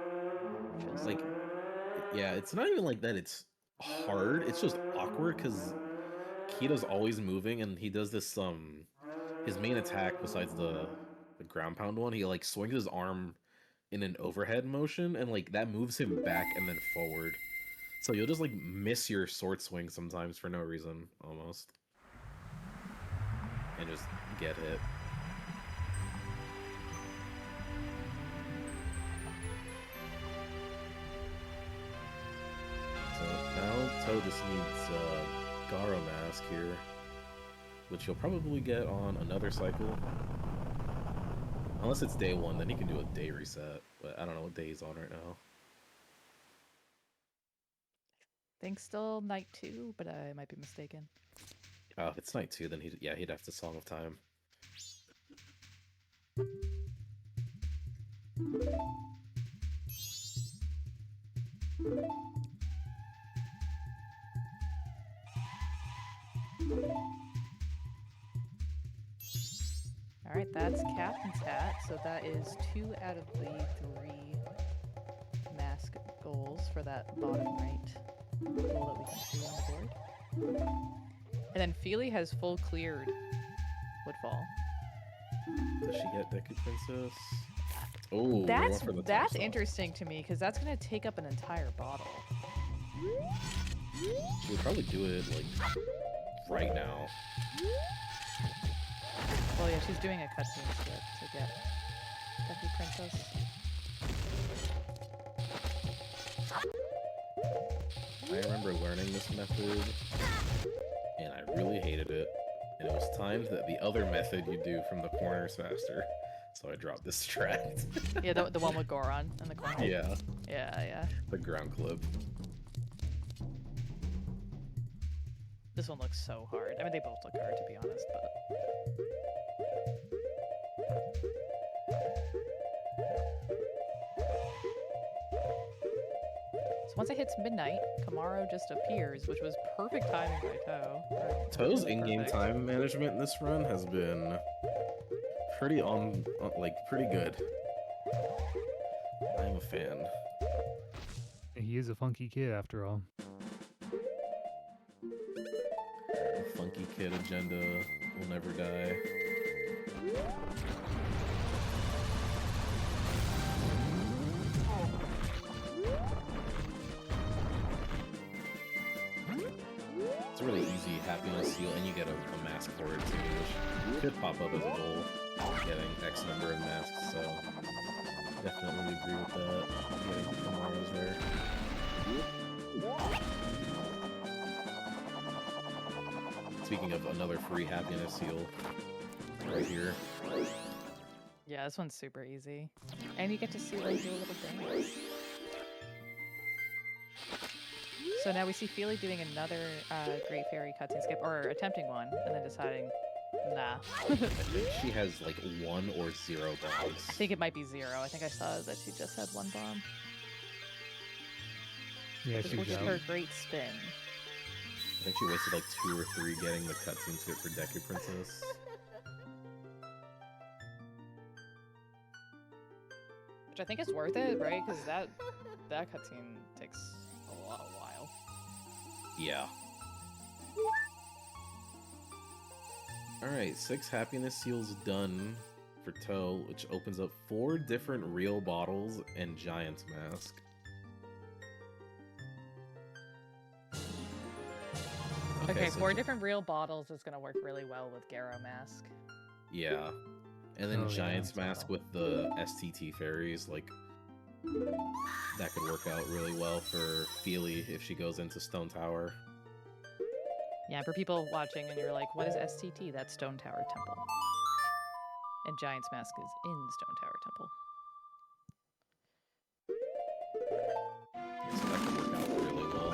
Which feels Like, yeah, it's not even like that it's hard. It's just awkward because Kito's always moving and he does this, his main attack besides the ground pound one, he like swings his arm in an overhead motion and like that moves him back and then forward. So you'll just like miss your sword swing sometimes for no reason, almost. And just get hit. So now Toe just needs Garo Mask here, which he'll probably get on another cycle. Unless it's day 1, then he can do a day reset, but I don't know what day he's on right now. I think still night 2, but I might be mistaken. If it's night 2, then he'd have to Song of Time. Alright, that's Captain's Hat, so that is 2 out of the 3 mask goals for that bottom right goal that we can see on the board. And then Feely has full cleared Woodfall. Does she get Deku Princess? Oh, That's interesting to me, because that's going to take up an entire bottle. She would probably do it, like, right now. Well, yeah, she's doing a cutscene skip to get Deku Princess. I remember learning this method, and I really hated it. And it was timed that the other method you do from the corners faster. So I dropped this strat. Yeah, the one with Goron in the corner. Yeah. Yeah. The ground clip. This one looks so hard. I mean, they both look hard, to be honest, but... So once it hits midnight, Kamaro just appears, which was perfect timing by Toe. Toe's in-game time management in this run has been pretty pretty good. I'm a fan. He is a funky kid after all. The funky kid agenda will never die. It's a really easy happiness seal, and you get a mask for it too, which could pop up as a goal, getting X number of masks, so definitely agree with that. Getting Kamaro's rare. Speaking of another free happiness seal, right here. Yeah, this one's super easy. And you get to see them do a little dance. So now we see Feely doing another Great Fairy cutscene skip, or attempting one, and then deciding, nah. I think she has like 1 or 0 bombs. I think it might be 0. I think I saw that she just had 1 bomb. Yeah, Which is her great spin. I think she wasted like 2 or 3 getting the cutscene skip for Deku Princess. Which I think is worth it, right? Because that cutscene takes a while. Yeah. Alright, 6 happiness seals done for Toe, which opens up 4 different real bottles and Giant's Mask. Okay, so 4 different real bottles is going to work really well with Garo Mask. Yeah. And then Oh, yeah. Giant's Mask with the STT fairies, like, that could work out really well for Feely if she goes into Stone Tower. Yeah, for people watching and you're like, what is STT? That's Stone Tower Temple. And Giant's Mask is in Stone Tower Temple. Yeah, so that could work out really well.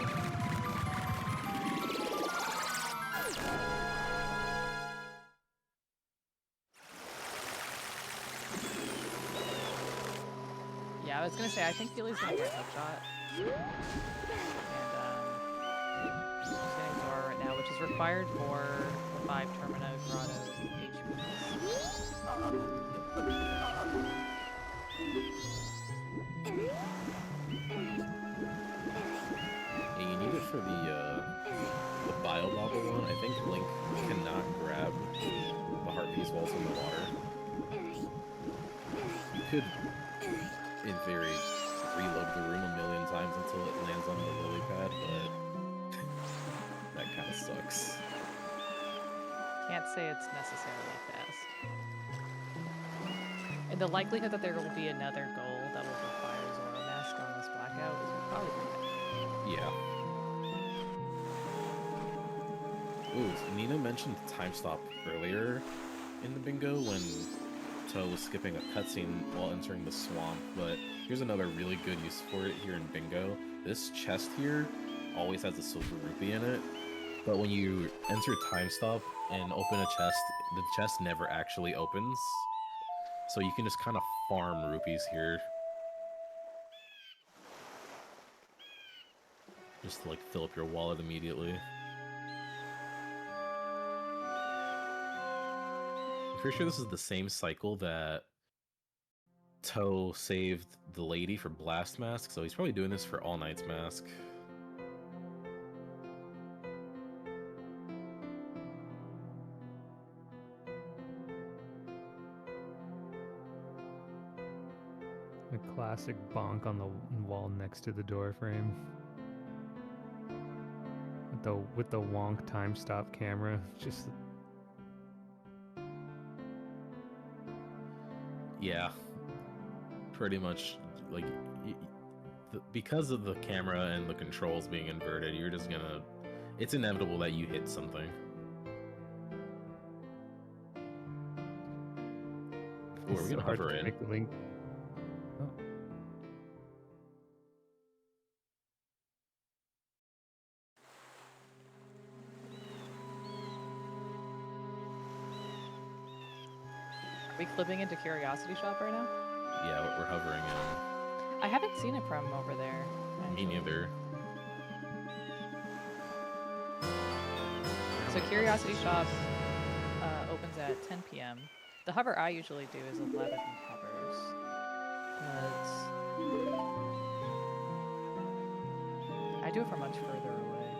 Yeah, was gonna say, I think Feely's gonna get Hookshot. And he's getting Zora right now, which is required for the 5 Termina Grotto Yeah, you need it for the Bio Lava one. I think Link cannot grab the heart piece while it's in the water. You could, in theory, reload the room a million times until it lands on the lily pad, but that kind of sucks. Can't say it's necessarily fast. And the likelihood that there will be another goal that will require Zora Mask on this Blackout is probably pretty Yeah. Ooh, Nina mentioned time stop earlier in the bingo when Toe was skipping a cutscene while entering the swamp, but here's another really good use for it here in bingo. This chest here always has a silver rupee in it, but when you enter time stop and open a chest, the chest never actually opens. So you can just kind of farm rupees here. Just to, like, fill up your wallet immediately. I'm pretty sure this is the same cycle that Toe saved the lady for Blast Mask, so he's probably doing this for All Knight's Mask. A classic bonk on the wall next to the door frame. With the wonk time stop camera, just Yeah, pretty much, like, because of the camera and the controls being inverted, you're just gonna... It's inevitable that you hit something. Ooh, it's are we so gonna hard hover to in? make the link. Oh. Are we clipping into Curiosity Shop right now? Yeah, we're hovering in. I haven't seen it from over there. Me actually. neither. So Curiosity Shop opens at 10 p.m. The hover I usually do is 11 hovers. But I do it from much further away.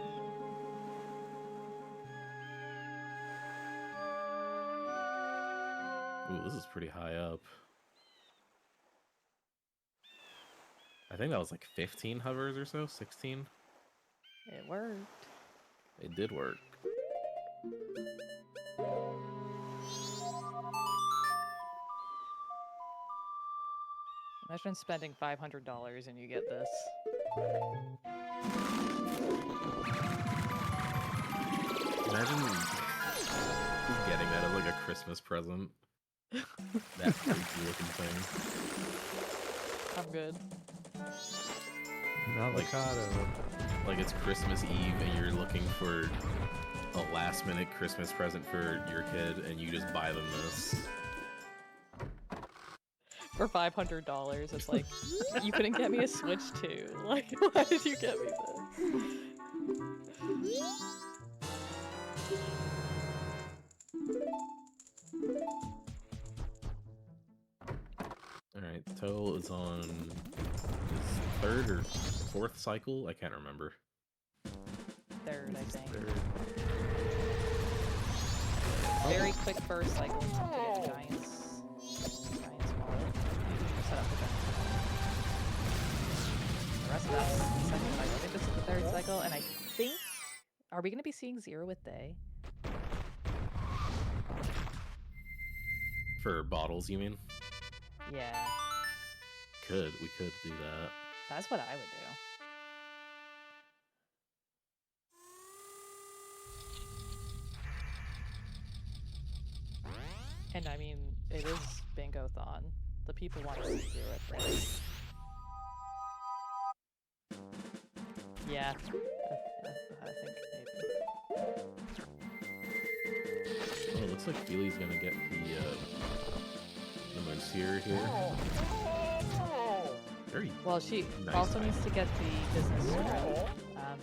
Ooh, this is pretty high up. I think that was like 15 hovers or so, 16. It worked. It did work. Imagine spending $500 and you get this. Imagine just getting that as like a Christmas present. That freaky looking thing. I'm good. An avocado. Like it's Christmas Eve and you're looking for a last minute Christmas present for your kid and you just buy them this. For $500, it's like, you couldn't get me a Switch too. Like, why did you get me this? Alright, Toe is on his third or fourth cycle? I can't remember. Third, I think. Third. Very quick first cycle to get Giant's wallet. Set up the Giant's wallet. The rest of that's the second cycle. I think this is the third cycle, and I think... Are we going to be seeing Zero with Day? For bottles, you mean? Yeah, We could do that. that's what I would do. And I mean, it is Bingothon. The people want to see Zero at Day. Yeah, I think maybe. Oh, it looks like Feely's gonna get the Monsieur here. Very Well, she nice also item. needs to get the business script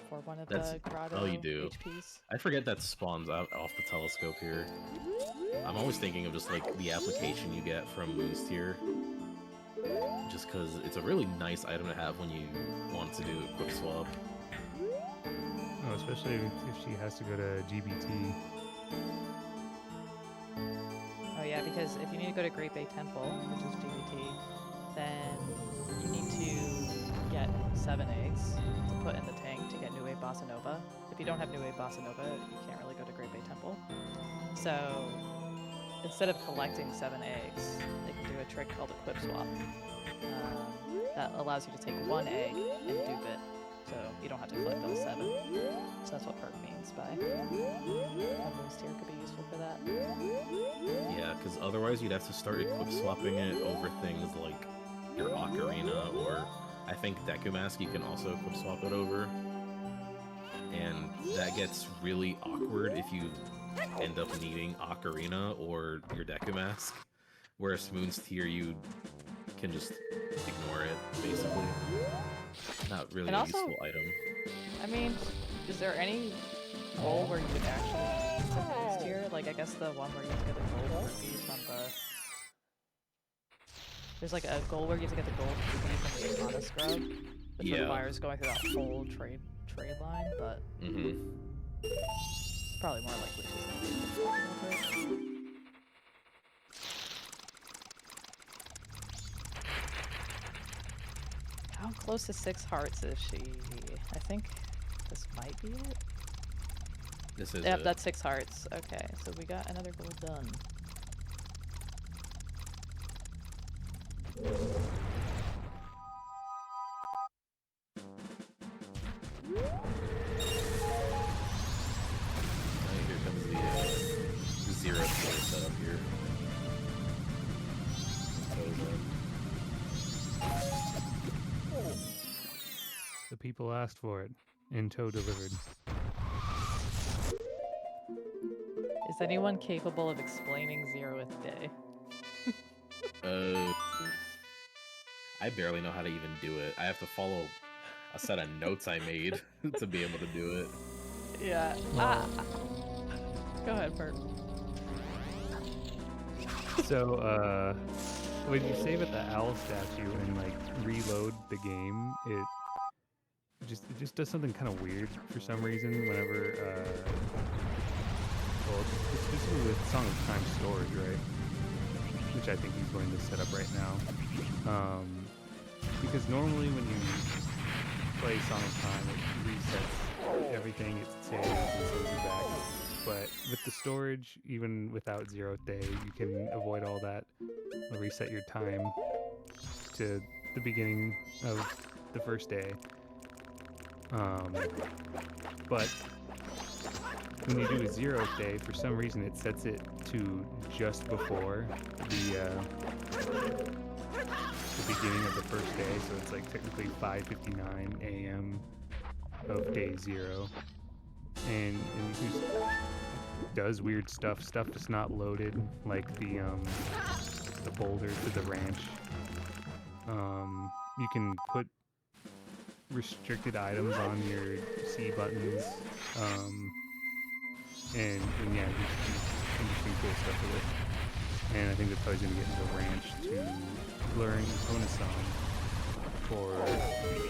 for one of That's- the grotto oh, you do. HPs. I forget that spawns out off the telescope here. I'm always thinking of just like the application you get from Moon's Tier. Just because it's a really nice item to have when you want to do a quick swap. Oh, especially if she has to go to GBT. Oh yeah, because if you need to go to Great Bay Temple, which is GBT, then you need to get 7 eggs to put in the tank to get New Wave Bossa Nova. If you don't have New Wave Bossa Nova, you can't really go to Great Bay Temple. So instead of collecting 7 eggs, they can do a trick called Equip Swap. That allows you to take 1 egg and dupe it, so you don't have to collect all 7. So that's what perk means by Moon's Tier could be useful for that. Yeah, because otherwise you'd have to start equip swapping it over things like your Ocarina, or I think Deku Mask you can also equip swap it over. And that gets really awkward if you end up needing Ocarina or your Deku Mask. Whereas Moon's Tier, you can just ignore it, basically. Not really And a also- useful item. I mean, is there any goal where you would actually use the Moon's Tier? Like, I guess the one where you have to get the gold rupees from the... There's like a goal where you have to get the gold rupees from the Akana Scrub, which Yeah. requires going through that whole trade line, but Mm-hmm. it's probably more likely she's gonna be able to it. How close to 6 hearts is she? I think this might be it. This is Yep, it. that's 6 hearts. Okay, so we got another goal done. Here comes the zero tier setup here. The people asked for it, and Toe delivered. Is anyone capable of explaining 0th day? I barely know how to even do it. I have to follow a set of notes I made to be able to do it. Yeah. Well- Go ahead, Bert. So, when you save at the owl statue and like reload the game, it just does something kind of weird for some reason. Whenever, well, specifically with Song of Time storage, right? Which I think he's going to set up right now. Because normally when you play Song of Time, it resets everything it saves and sends it back. But with the storage, even without 0th day, you can avoid all that. It'll reset your time to the beginning of the first day. But when you do a 0th day, for some reason it sets it to just before the beginning of the first day, so it's like technically 5:59 a.m. of day 0. And it just does weird stuff that's not loaded, like the boulder to the ranch. You can put restricted items on your C buttons, and yeah, just do interesting cool stuff with it. And I think that's how he's gonna get into ranch to luring Konasan for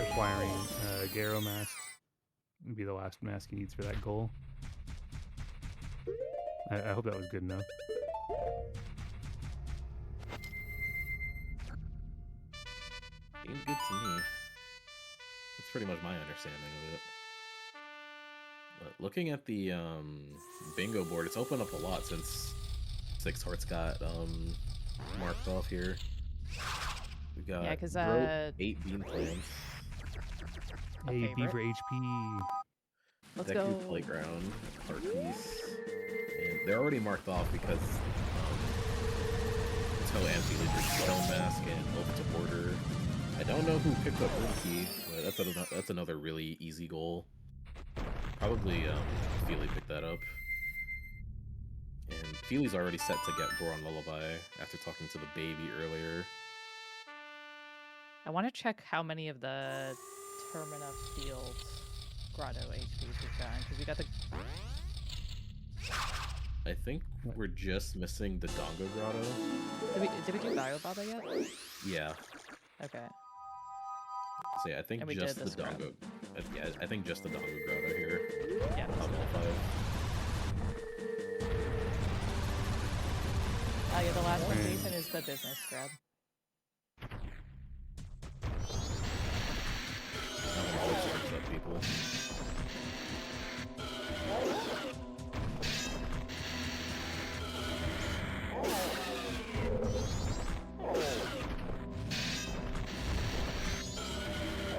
acquiring Garo mask. It'd be the last mask he needs for that goal. I hope that was good enough. Seemed good to me. That's pretty much my understanding of it. But looking at the bingo board, it's opened up a lot since 6 hearts got marked off here. We got Yeah, 'cause, 8 bean plants, A, B favorite. for HP. Let's Deku go. Playground, Heart Piece, and they're already marked off because Toe Amphileader's Stone Mask and Ultra Border. I don't know who picked up Rookie, but that's another really easy goal. Probably Feely picked that up. And Feely's already set to get Goron Lullaby after talking to the baby earlier. I want to check how many of the Termina Field Grotto HPs we've gotten, because we got the... I think we're just missing the Dongo Grotto. Did we do Bio Baba yet? Yeah. Okay. So yeah, I think And we just did the the scrub. Dongo. Yeah, I think just the Dongo Grotto here. Yeah. Top all 5. Yeah, the last one, Jason, is the business scrub. Always works up, people.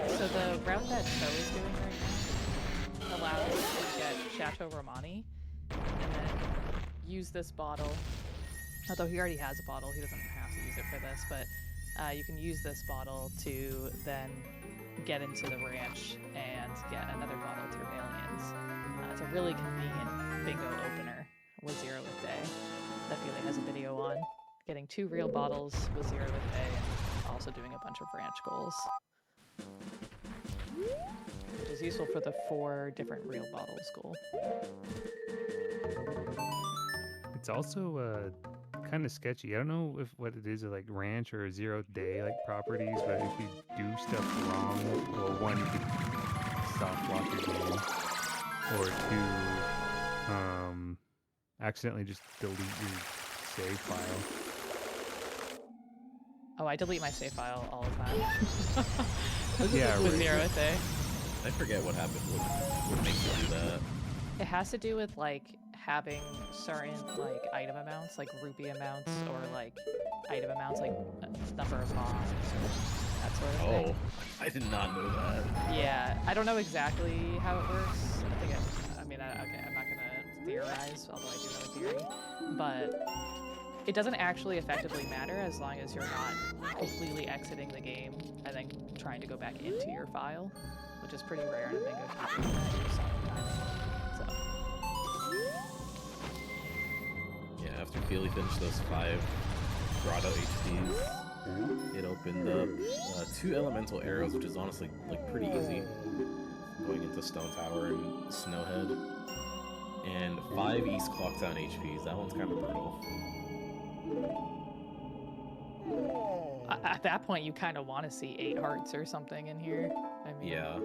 So the route that Cho is doing right now allows us to get Chateau Romani and then use this bottle. Although he already has a bottle, he doesn't have to use it for this, but you can use this bottle to then get into the ranch and get another bottle through aliens. It's a really convenient bingo opener with Zero with Day that Feely has a video on. Getting 2 real bottles with Zero with Day and also doing a bunch of ranch goals. Which is useful for the 4 different real bottles goal. It's also kind of sketchy. I don't know if what it is, like ranch or 0 day like properties, but if you do stuff wrong, well, 1, you could soft lock your game, or 2, accidentally just delete your save file. Oh, I delete my save file all the time. Yeah, with right. Zero with Day. I forget what happened. What makes you do that? It has to do with like having certain like item amounts, like rupee amounts, or like item amounts, like number of bombs, or that sort of thing. Oh, I did not know that. Yeah, I don't know exactly how it works. I think okay, I'm not gonna theorize, although I do have a theory, but it doesn't actually effectively matter as long as you're not completely exiting the game and then trying to go back into your file, which is pretty rare in a bingo game. So. Yeah, after Feely finished those 5 Grotto HPs, it opened up 2 elemental arrows, which is honestly like pretty easy, going into Stone Tower and Snowhead, and 5 East Clocktown HPs. That one's kind of brutal. At that point, you kind of want to see 8 hearts or something in here. I mean, Yeah,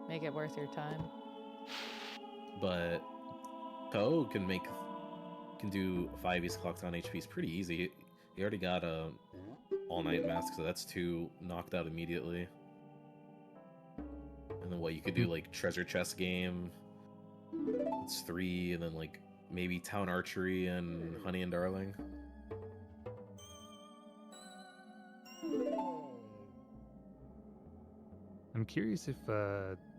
make it worth your time. but Poe can do 5 East Clocktown HPs pretty easy. He already got a all-night mask, so that's 2 knocked out immediately. And then what you could do, like treasure chest game, it's 3, and then like maybe town archery and Honey and Darling. I'm curious if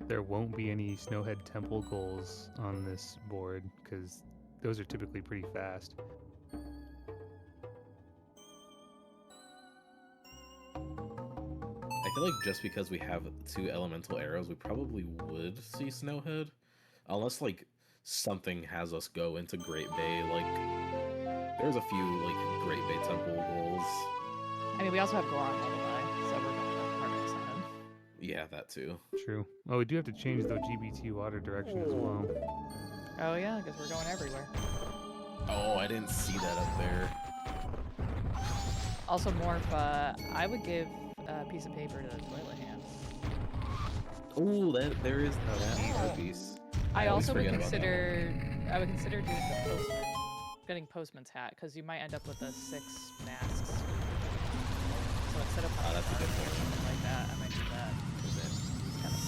there won't be any Snowhead Temple goals on this board, because those are typically pretty fast. I feel like just because we have 2 elemental arrows, we probably would see Snowhead. Unless, like, something has us go into Great Bay. Like, there's a few, like, Great Bay Temple goals. I mean, we also have Goron Lullaby, so we're going to Harvest Sun. Yeah, that too. True. Oh, we do have to change the GBT water direction as well. Oh yeah, because we're going everywhere. Oh, I didn't see that up there. Also, Morph, I would give a piece of paper to the toilet hand. Oh, there is that art piece. I always also would forget about that consider, I would consider doing the postman, getting postman's hat, because you might end up with the 6 masks. So instead of that's a good point. something like that, I might do that. Because it's kind of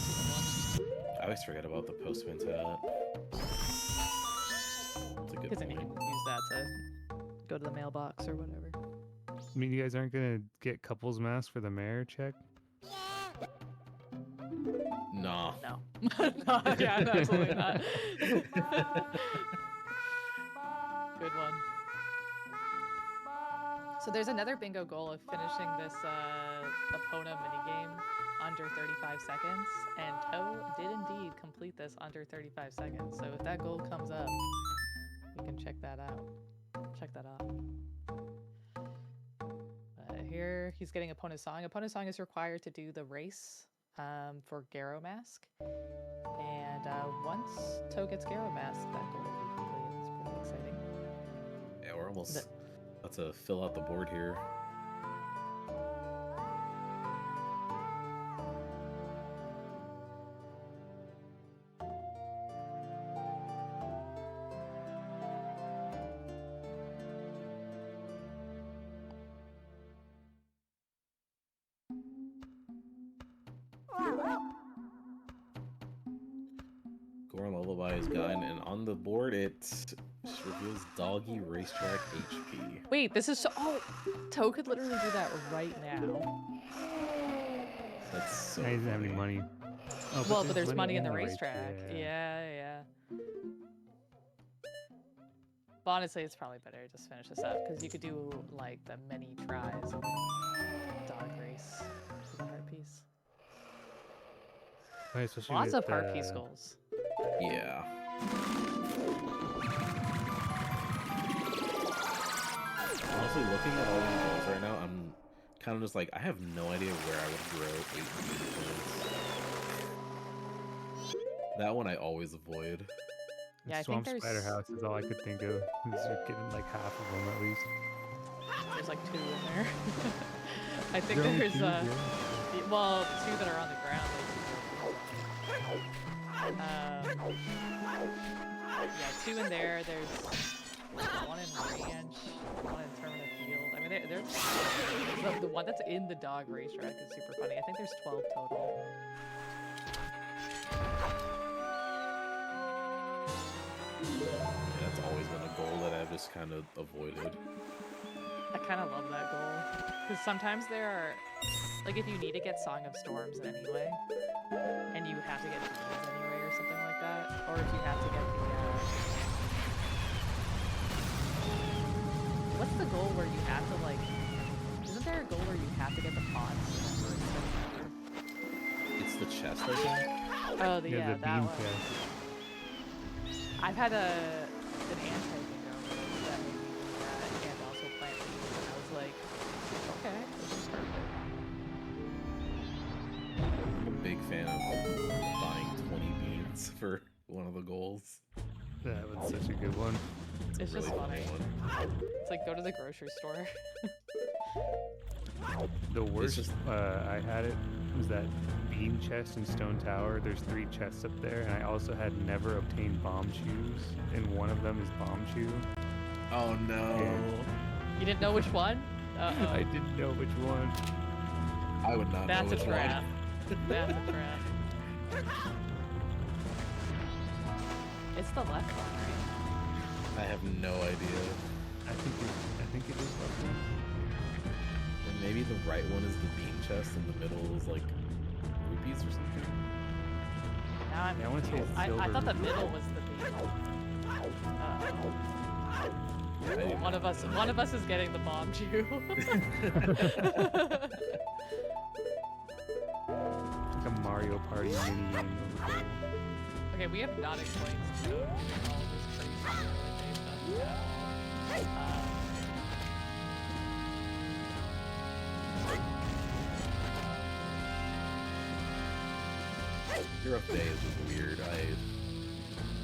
2 in 1. I always forget about the postman's hat. That's a good Because then you point. can use that to go to the mailbox or whatever. I mean, you guys aren't gonna get couples masks for the mayor check? Nah. No. No, yeah, no, absolutely not. Good one. So there's another bingo goal of finishing this Epona minigame under 35 seconds, and Toe did indeed complete this under 35 seconds. So if that goal comes up, we can check that out. Check that off. here. He's getting Opponent's Song. Opponent's Song is required to do the race for Garo Mask. And once Toe gets Garo Mask, that goal will be completed. It's pretty exciting. Yeah, we're almost about to fill out the board here. Goron Lullaby is gone, and on the board it reveals Doggy Racetrack HP. Wait, this is so... Oh! Toe could literally do that right now. That's so He doesn't have any funny. money. Oh, Well, but there's money in the racetrack. Yeah. Yeah. But honestly, it's probably better to just finish this up, because you could do, like, the many tries of dog race for the heart piece. Oh, especially Lots with, of heart piece goals. Yeah. Honestly, looking at all these goals right now, I'm kind of just like, I have no idea where I would grow 8 points. That one I always avoid. Yeah, I Swamp think Spider there's- House is all I could think of. Is getting like half of them at least. There's like 2 in there. I think There are only there's, 2, yeah. well, 2 that are on the ground. Yeah, 2 in there. There's 1 in ranch, 1 in terminal field. I mean, there's the one that's in the dog racetrack is super funny. I think there's 12 total. Yeah, that's always been a goal that I've just kind of avoided. I kind of love that goal because sometimes there are, like, if you need to get Song of Storms in any way, and you have to get beans anyway or something like that, or if you have to get the what's the goal where you have to, like, isn't there a goal where you have to get the pots? It's the chest, I think. Oh, Yeah, yeah, the that beam one. chest. I've had an anti-bingo that made me do that and also plant beans, and I was like, okay, this is perfect. I'm a big fan of buying 20 beans for one of the goals. That was such a good one. It's really just funny. one. It's like go to the grocery store. The worst just- I had it was that beam chest in Stone Tower. There's 3 chests up there, and I also had never obtained bomb shoes, and one of them is bomb shoe. Oh no! You didn't know which one? Uh-oh. I didn't know which one. I would not That's know a which trap. one. That's a trap. It's the left one, right? I have no idea. I think it is left one. Or maybe the right one is the bean chest, and the middle is like rupees or something. Now I'm Yeah, I wanna say confused. it's I silver. thought the middle was the bean. One of us is getting the bomb Jew. Like a Mario Party mini game over there. Okay, we have not explained all this crazy stuff yet. Hero of Day is just weird. I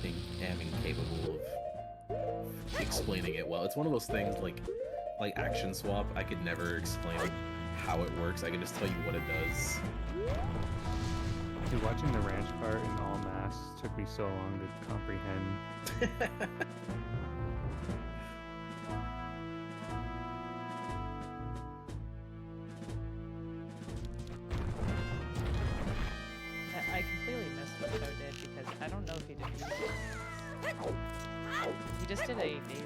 think am incapable of explaining it well. It's one of those things like Action Swap. I could never explain how it works. I can just tell you what it does. Dude, watching the ranch part in all masks took me so long to comprehend. I completely missed what Joe did because I don't know if he did. He just did a day reset.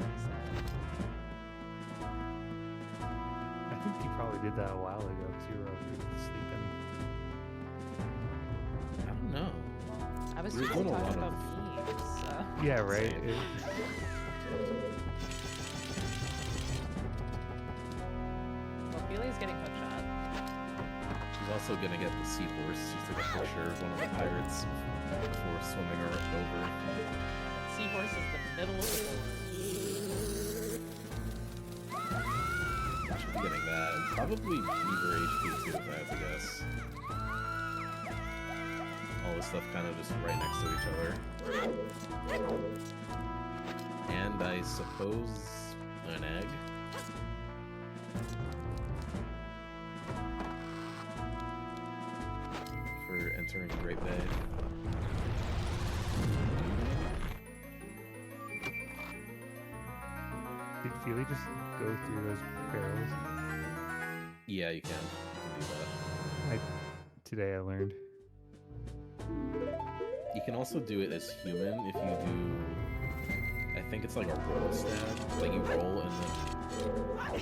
I think he probably did that a while ago because you were sleeping. I don't know. I was We're just doing a talking lot about of- beans, so. Yeah, right. Well, Felia's getting hook shot. She's also gonna get the seahorse. She took a picture of one of the pirates before swimming her over. Seahorse is the middle of the board. Should be getting that. And probably Beaver HP too, if I had to guess. All this stuff kind of just right next to each other. And I suppose an egg. For entering Great Bay. Did Feely just go through those barrels? Yeah, you can. You can do that. Today I learned. You can also do it as human if you do. I think it's like a roll stab. Like you roll and then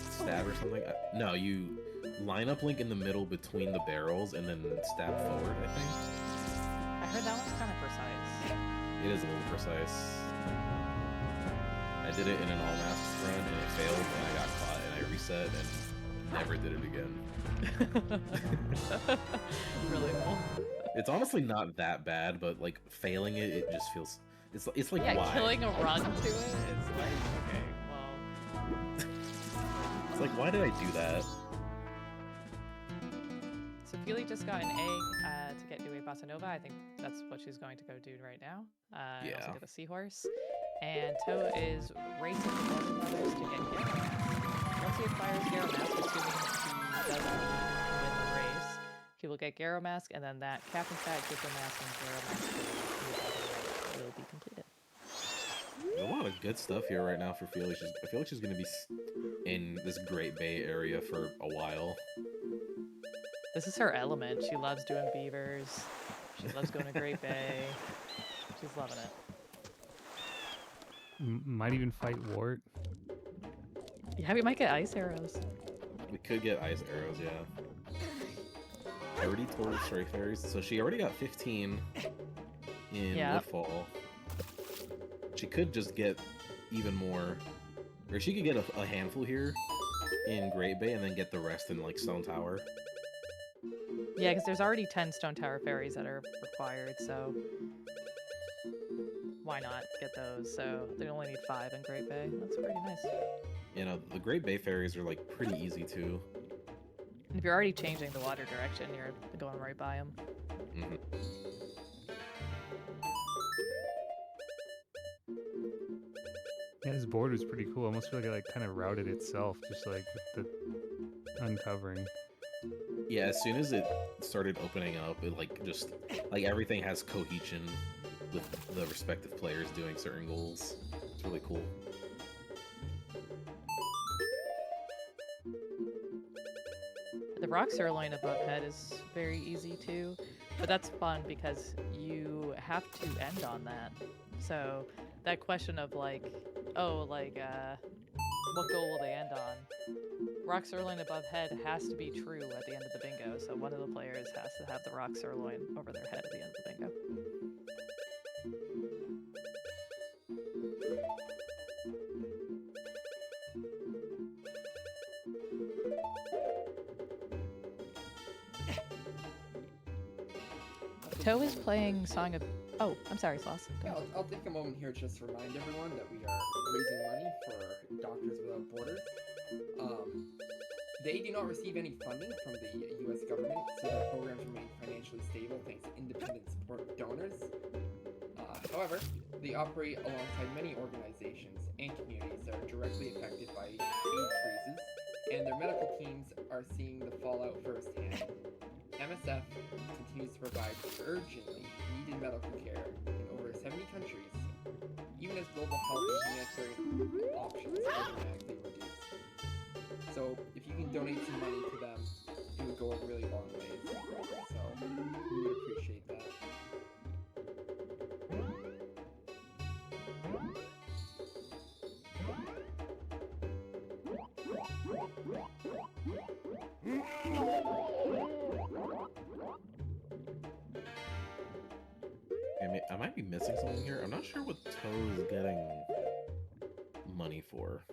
stab or something. No, you line up Link in the middle between the barrels and then stab forward, I think. I heard that one's kind of precise. It is a little precise. I did it in an all masks run and it failed and I got caught and I reset and never did it again. Really cool. It's honestly not that bad, but like failing it, it just feels. It's like Yeah, why? killing a run to it, it's like, okay, well. It's like why did I do that? So Feely just got an egg to get to a Bossa Nova. I think that's what she's going to go do right now. And also Yeah. get the seahorse. And Toe is racing the Golden Brothers to get Garo Mask. Once he acquires Garo Mask, assuming he doesn't win the race, he will get Garo Mask, and then that Captain Fat, Gipper Mask, and Garo Mask will be completed. There's a lot of good stuff here right now for Feely. I feel like she's gonna be in this Great Bay area for a while. This is her element. She loves doing beavers. She loves going to Great Bay. She's loving it. Might even fight Wart. Yeah, we might get ice arrows. We could get ice arrows, yeah. I already told Stray Fairies, so she already got 15 in Woodfall. She could just get even more, or she could get a handful here in Great Bay and then get the rest in like Stone Tower. Yeah, because there's already 10 Stone Tower fairies that are required, so why not get those? So they only need 5 in Great Bay. That's pretty nice. You know, the Great Bay fairies are like pretty easy too. And if you're already changing the water direction, you're going right by them. Mm-hmm. Yeah, this board was pretty cool. I almost feel like it like kind of routed itself, just like with the uncovering. Yeah, as soon as it started opening up, it like just like everything has cohesion with the respective players doing certain goals. It's really cool. The rock sirloin above head is very easy too, but that's fun because you have to end on that. So that question of like, oh, like, what goal will they end on? Rock sirloin above head has to be true at the end of the bingo, so one of the players has to have the rock sirloin over their head at the end of the bingo. Toe is playing Song of... Oh, I'm sorry, Sloss. Yeah, I'll take a moment here just to remind everyone that we are raising money for Doctors Without Borders. They do not receive any funding from the U.S. government, so their programs remain financially stable thanks to independent support donors. However, they operate alongside many organizations and communities that are directly affected by aid freezes, and their medical teams are seeing the fallout firsthand. MSF continues to provide urgently needed medical care in over 70 countries, even as global health and humanitarian options are dramatically reduced. So, if you can donate some money to them, it would go a really long way. So, we would appreciate that. I might be missing something here. I'm not sure what Toe is getting money for.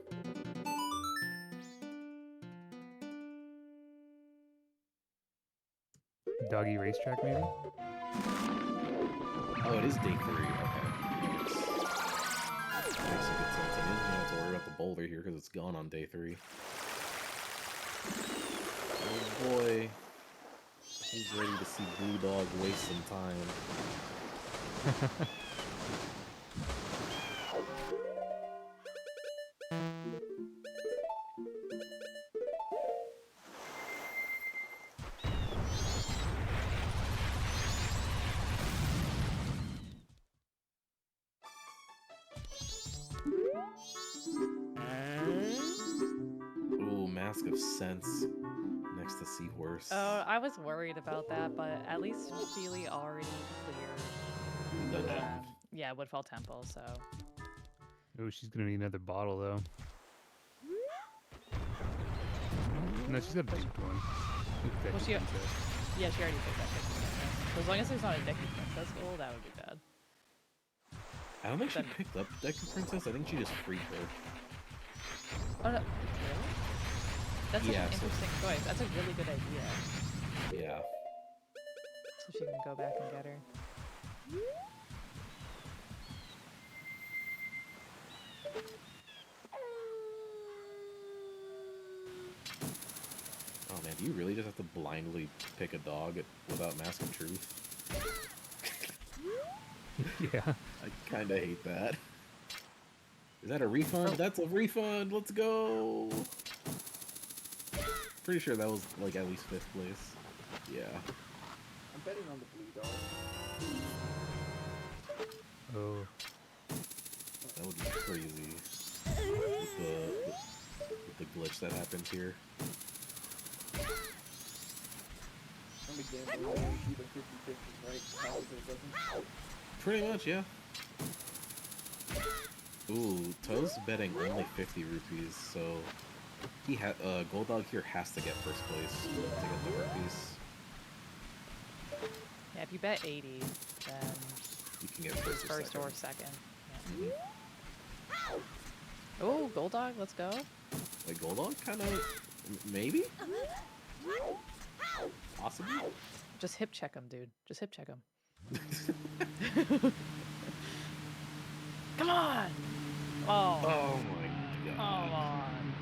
Doggy racetrack, maybe? Oh, it is day 3. Okay. Yes. Makes some good sense. I didn't have to worry about the boulder here because it's gone on day 3. Oh boy. He's ready to see Blue Dog waste some time. Ooh, Mask of Sense next to Seahorse. Oh, I was worried about that, but at least Feely already cleared. Dungeon. Yeah, Woodfall Temple, so. Oh, she's gonna need another bottle though. No, she's got a different one. Well, yeah, she already picked that Decking Princess. So as long as there's not a Decking Princess goal, that would be bad. I don't think she picked up Deku Princess. I think she just freed her. Oh no, really? That's such Yeah, an so- interesting choice. That's a really good idea. Yeah. So she can go back and get her. Oh man, do you really just have to blindly pick a dog without Mask of Truth? Yeah. I kinda hate that. Is that a refund? Oh. That's a refund! Let's go! Pretty sure that was like at least 5th place. Yeah. I'm betting on the blue dog. Oh. That would be crazy. With the glitch that happens here. I'm a gambler. Either 50-50, right? Houses doesn't. Pretty much, yeah. Ooh, Toe's betting only 50 rupees, so he had Gold Dog here has to get first place to get the rupees. Yeah, if you bet 80, then You can get first or first second. or second. Yeah. Mhm. Oh, Gold Dog, let's go. Like Gold Dog, kind of, maybe, possibly. Just hip check him, dude. Just hip check him. Come on! Oh, Oh my come god. on.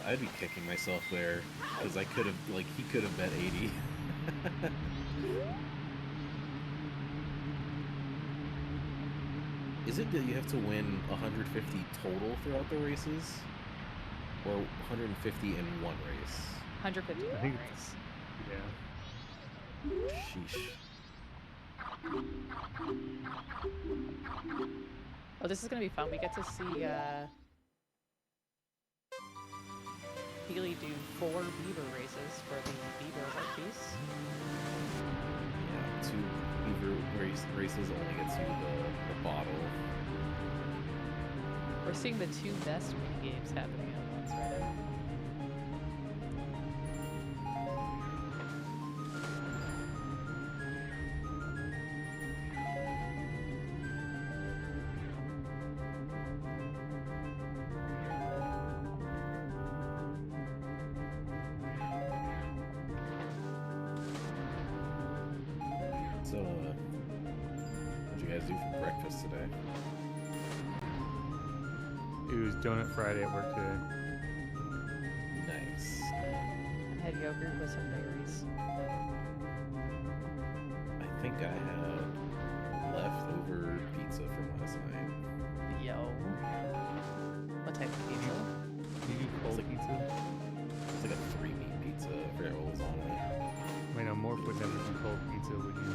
I'd be kicking myself there because I could have, like, he could have bet 80. Is it that you have to win 150 total throughout the races? Or 150 in one race? 150 I think race. Yeah. Sheesh. Oh, this is gonna be fun. We get to see Healy do 4 beaver races for the beaver heart piece. Yeah, 2 beaver races only gets you the bottle. We're seeing the 2 best mini games happening at once right now. So, what'd you guys do for breakfast today? It was Donut Friday at work today. Nice. I had yogurt with some berries. I think I had leftover pizza from last night. Yo. What type of pizza? You do cold like- pizza? It's like a 3-meat pizza. I forget what was on it. I know Morph would never do cold pizza, would you?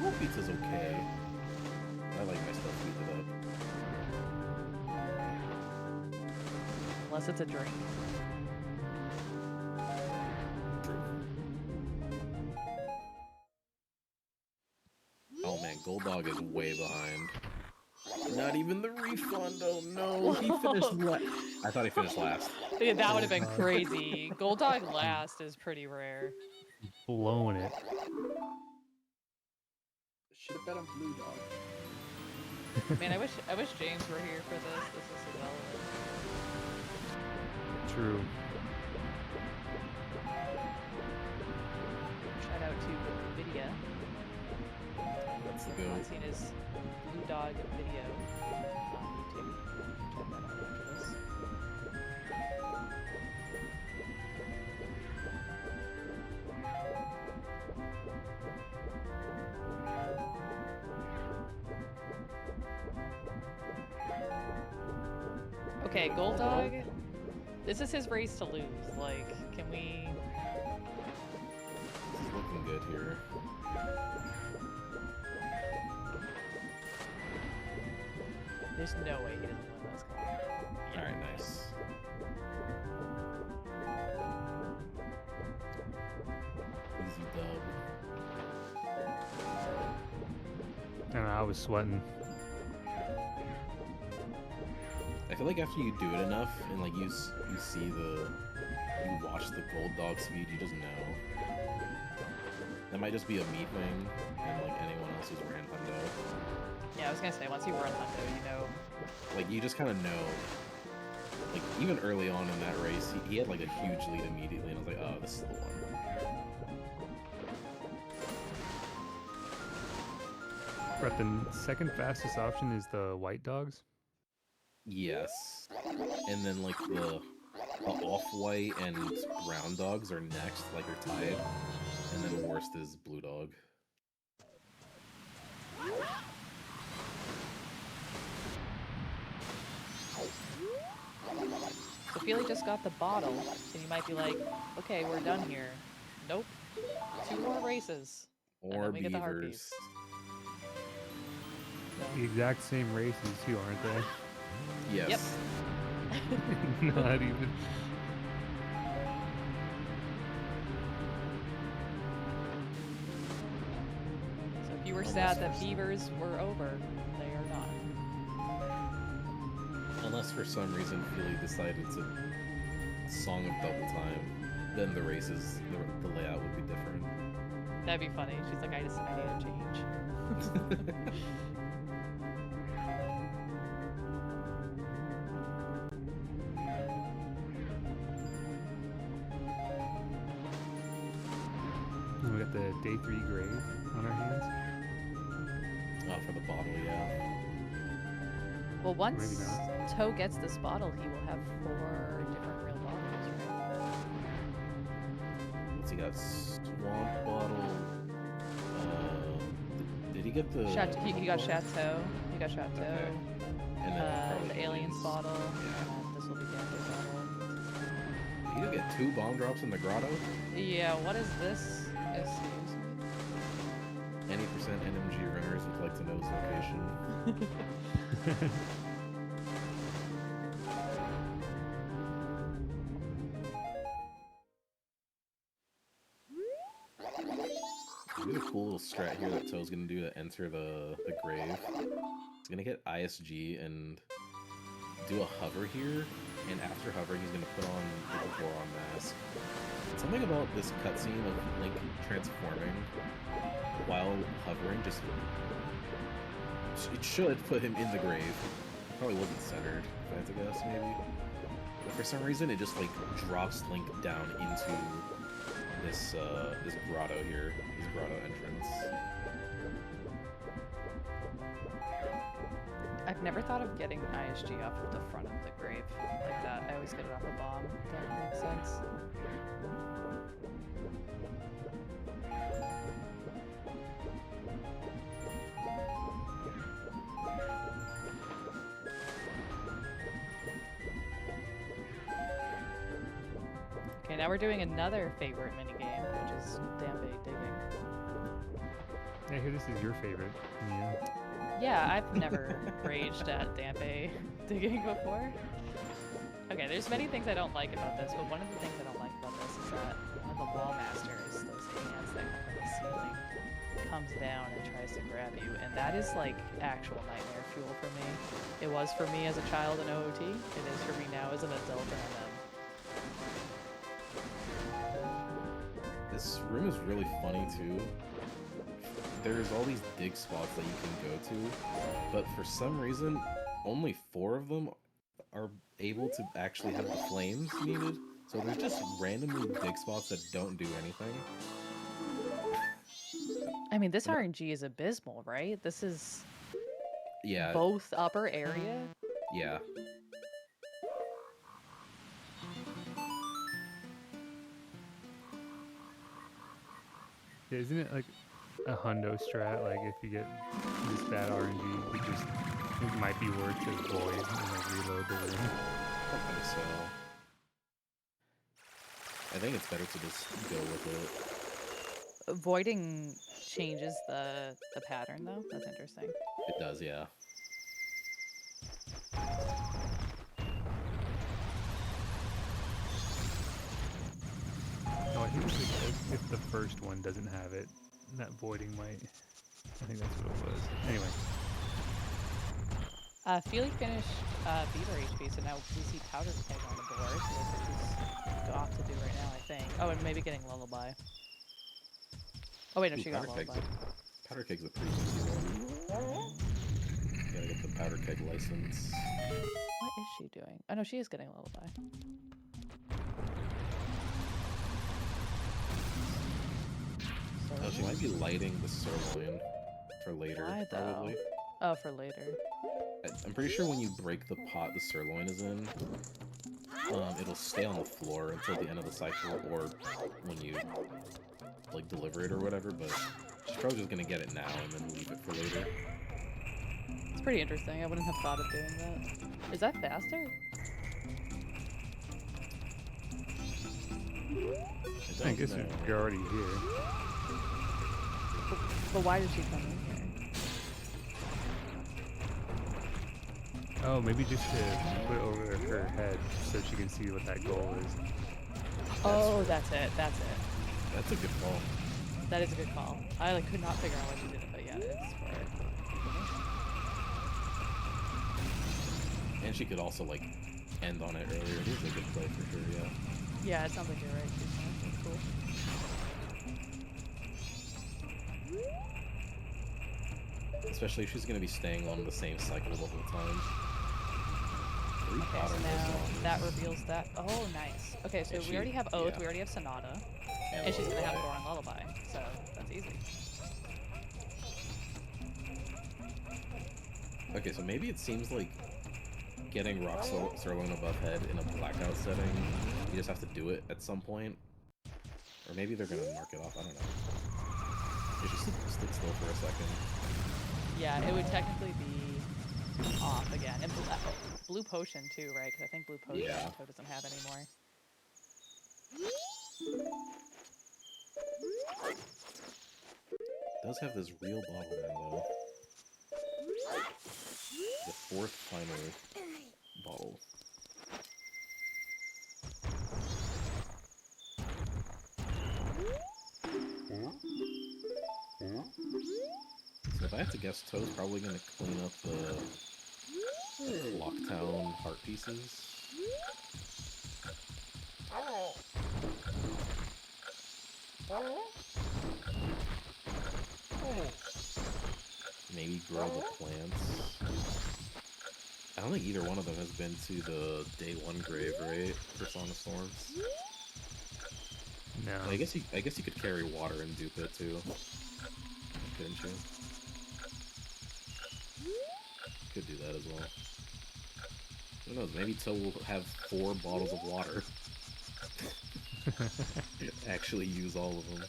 Cold pizza's okay. I like my stuff heated up. Unless it's a drink. True. Oh man, Gold Dog is way behind. Not even the refund. Oh no, he finished last. I thought he finished last. Yeah, that would have been crazy. Gold Dog last is pretty rare. Blowing it. Should have bet on blue dog. Man, I wish James were here for this. This is so relevant. True. Shout out to Vidya. That's the If you've goat. not seen his Blue Dog video on YouTube, check that out after this. Okay, Gold Dog. This is his race to lose. Like, can we? This is looking good here. There's no way he doesn't win this. Alright, nice. Easy dub. I don't know, I was sweating. I feel like after you do it enough and like you see you watch the Gold Dog speed, you just know. That might just be a me thing, and like anyone else who's ran Hundo. Yeah, I was gonna say once you run Hundo, you know. Like you just kind of know. Like even early on in that race, he had like a huge lead immediately, and I was like, oh, this is the one. But the second fastest option is the white dogs. Yes. And then like the off-white and brown dogs are next, like are tied. And then worst is blue dog. So Feely just got the bottle, and you might be like, okay, we're done here. Nope. 2 more races. And Or then we get the beavers. harpies. The exact same races too, aren't they? Yes. Not even. So if you were sad that beavers were over, they are not. Unless for some reason Feely decided to Song of Double Time, then the races, the layout would be different. That'd be funny. She's like, I need a change. We got the day 3 grave on our hands. Oh, for the bottle, yeah. Well, once Maybe not. Toe gets this bottle, he will have 4 different real bottles, right? What's he got? Swamp bottle. Did he get the? He got Chateau. He got Chateau. Okay. And then probably The Aliens bottle. Yeah. And this will be Gambler bottle. You gonna get 2 bomb drops in the grotto? Yeah, what is this? Excuse me. Any percent NMG runners would like to know his location. Really cool little strat here that Toe's gonna do to enter the grave. He's gonna get ISG and do a hover here, and after hovering, he's gonna put on the Goron mask. Something about this cutscene of Link transforming while hovering just it should put him in the grave. It probably wasn't centered, if I had to guess, maybe. But for some reason, it just like drops Link down into this this grotto here, this grotto entrance. I've never thought of getting ISG off of the front of the grave like that. I always get it off a bomb. That makes sense. Okay, now we're doing another favorite minigame, which is Dambe digging. I hear this is your favorite. Yeah. Yeah, I've never raged at Dambe digging before. Okay, there's many things I don't like about this, but one of the things I don't like about this is that one of the wall masters, those hands that come from the ceiling, comes down and tries to grab you, and that is like actual nightmare fuel for me. It was for me as a child in OOT, it is for me now as an adult in MM. This room is really funny too. There's all these dig spots that you can go to, but for some reason, only 4 of them are able to actually have the flames needed. So there's just randomly dig spots that don't do anything. I mean, this RNG is abysmal, right? This is Yeah, both upper area. yeah. Yeah, isn't it like a hundo strat? Like if you get this bad RNG, it might be worth to void and like reload the room. I think so. I think it's better to just go with it. Voiding changes the pattern, though. That's interesting. It does, yeah. Oh, I think it's like if the first one doesn't have it, that voiding might. I think that's what it was. Anyway. Feely finished Beaver HP, so now we see Powder Keg on the board. So that's what she's got to do right now, I think. Oh, and maybe getting Lullaby. Oh wait, no, she got Lullaby. Powder Keg's a pretty easy one. Gotta get the Powder Keg license. What is she doing? Oh no, she is getting Lullaby. Oh, she might be lighting the sirloin for later, Why, probably. Oh, for later. I'm pretty sure when you break the pot the sirloin is in, it'll stay on the floor until the end of the cycle, or when you like deliver it or whatever. But she's probably just gonna get it now and then leave it for later. It's pretty interesting. I wouldn't have thought of doing that. Is that faster? I guess if you're already here. But why did she come in here? Oh, maybe just to put it over her head so she can see what that goal is. Oh, that's it. That's it. That's a good call. That is a good call. I could not figure out why she did it, but yeah, it's for it. And she could also like end on it earlier. It is a good play for sure, yeah. Yeah, it sounds like you're right. That's cool. Especially if she's going to be staying on the same cycle the whole time. Okay, so now that reveals that. Oh, nice. Okay, so we already have Oath, we already have Sonata, and she's going to have Goron Lullaby, so that's easy. Okay, so maybe it seems like getting Rock Sirloin above head in a blackout setting, you just have to do it at some point. Or maybe they're going to mark it off, I don't know. You just stick still for a second. Yeah, it would technically be off again. And Blue Potion too, right? Because I think Blue Potion Toad doesn't have anymore. It does have this real bottle now, though. The fourth final bottle. So if I have to guess, Toad's probably going to clean up the Locktown heart pieces. Maybe grow the plants. I don't think either one of them has been to the Day 1 grave, right? For Song of Storms. No. I guess you could carry water and dupe it too. Couldn't you? Could do that as well. Who knows? Maybe Toe will have 4 bottles of water. Actually use all of them.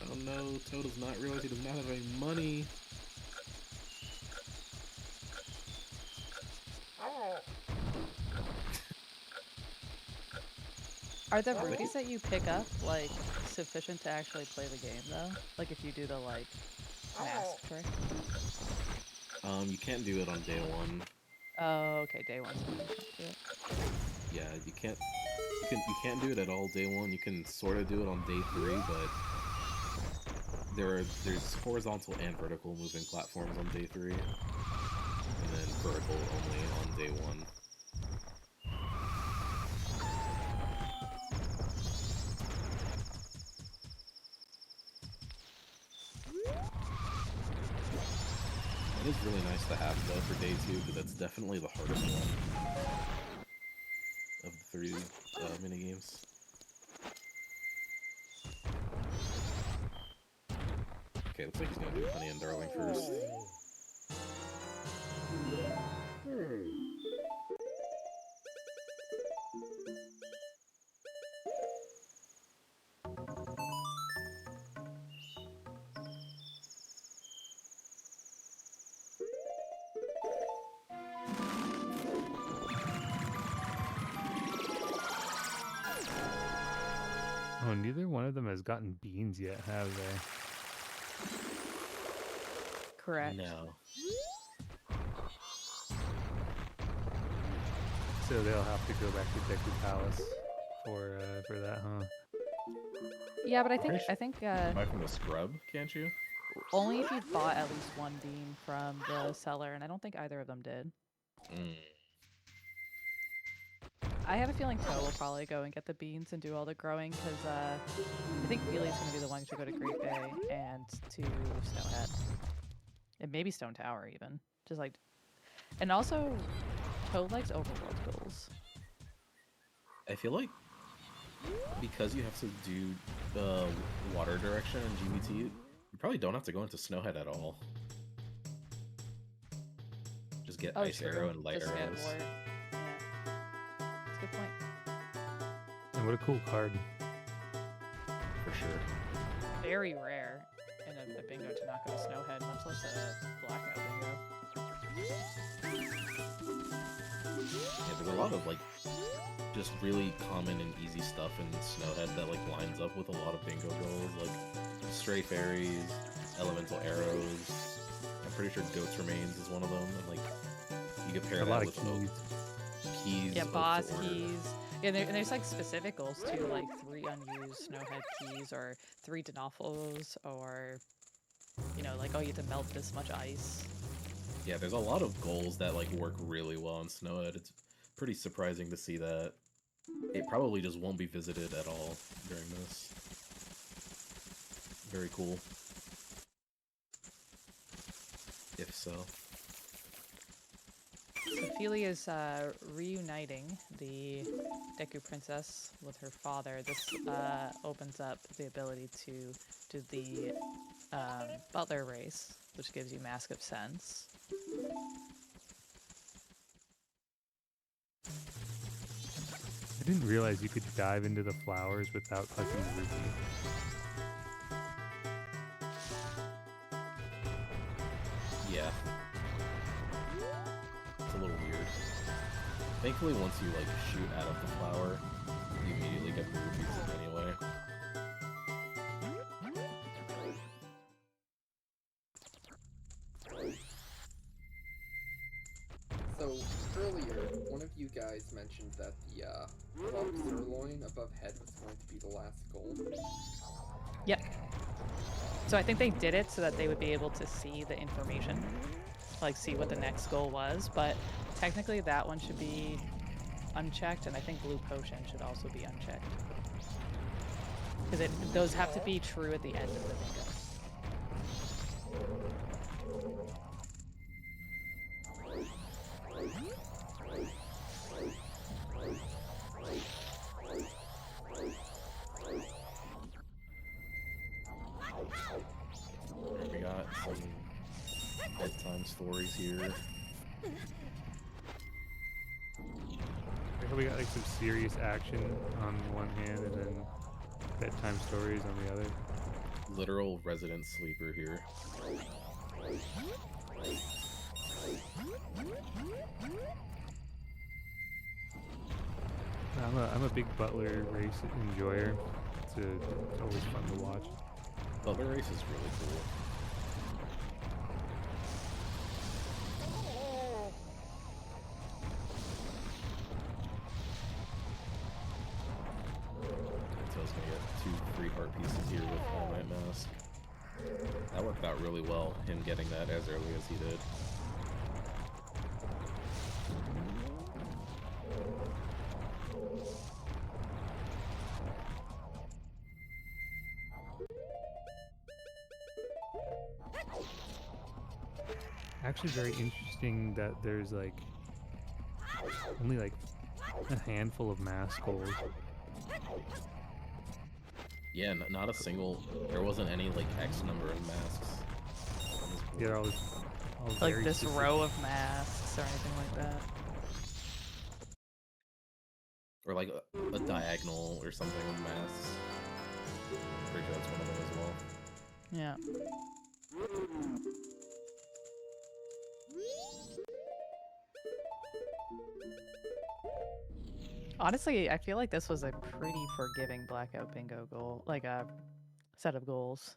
Oh no, Toe does not realize he does not have any money. Are the rupees that you pick up, like, sufficient to actually play the game, though? Like, if you do the, like, mask trick? You can't do it on day 1. Oh, okay, day 1. Yeah, you can't do it at all day 1. You can sort of do it on day 3, but there's horizontal and vertical moving platforms on day 3, and then vertical only on day 1. It is really nice to have though for day 2, because that's definitely the hardest one of the 3 minigames. Okay, looks like he's gonna do Honey and Darling first. Oh, neither one of them has gotten beans yet, have they? Correct. No. So they'll have to go back to Deku Palace for that, huh? Yeah, but I Pretty think Buy from the scrub, can't you? only if you bought at least one bean from the seller, and I don't think either of them did. Mm. I have a feeling Toe will probably go and get the beans and do all the growing, because I think Feely's going to be the one to go to Great Bay and to Snowhead. And maybe Stone Tower, even. Just like... And also, Toe likes overworld goals. I feel like because you have to do the water direction in GBT, you probably don't have to go into Snowhead at all. Just get Ice Arrow and Light Just get Arrows. more... Yeah. That's a good point. And what a cool card. For sure. Very rare in a bingo to not go to Snowhead, much less a Blackout Bingo. Yeah, there's a lot of like just really common and easy stuff in Snowhead that like lines up with a lot of bingo goals, like Stray Fairies, Elemental Arrows. I'm pretty sure Goat's Remains is one of them, and like you could pair A that lot with of keys. keys. Yeah, Oath boss to Order. keys. Yeah, and there's like specific goals too, like 3 unused Snowhead keys, or 3 Denofos, or you know, like, oh, you have to melt this much ice. Yeah, there's a lot of goals that like work really well in Snowhead. It's pretty surprising to see that. It probably just won't be visited at all during this. Very cool. If so. So Feely is reuniting the Deku Princess with her father. This opens up the ability to do the Butler race, which gives you Mask of Sense. I didn't realize you could dive into the flowers without collecting the ruby. Yeah. It's a little weird. Thankfully, once you like shoot out of the flower, you immediately get the rubies anyway. So earlier, one of you guys mentioned that the rump sirloin above head was going to be the last goal. Yep. So I think they did it so that they would be able to see the information, like see what the next goal was, but technically that one should be unchecked, and I think Blue Potion should also be unchecked. Because those have to be true at the end of the bingo. We got some bedtime stories here. I hope we got like some serious action on one hand and then bedtime stories on the other. Literal resident sleeper here. I'm a big Butler race enjoyer. It's always fun to watch. Butler race is really cool. So I was gonna get 2 free heart pieces here with All Night Mask. That worked out really well, him getting that as early as he did. actually very interesting that there's like only like a handful of mask goals. Yeah, not a single. There wasn't any like X number of masks. Yeah, they're all Like very this specific. row of masks or anything like that. Or like a diagonal or something of masks. Pretty sure that's one of them as well. Yeah. Honestly, I feel like this was a pretty forgiving Blackout Bingo goal, like a set of goals.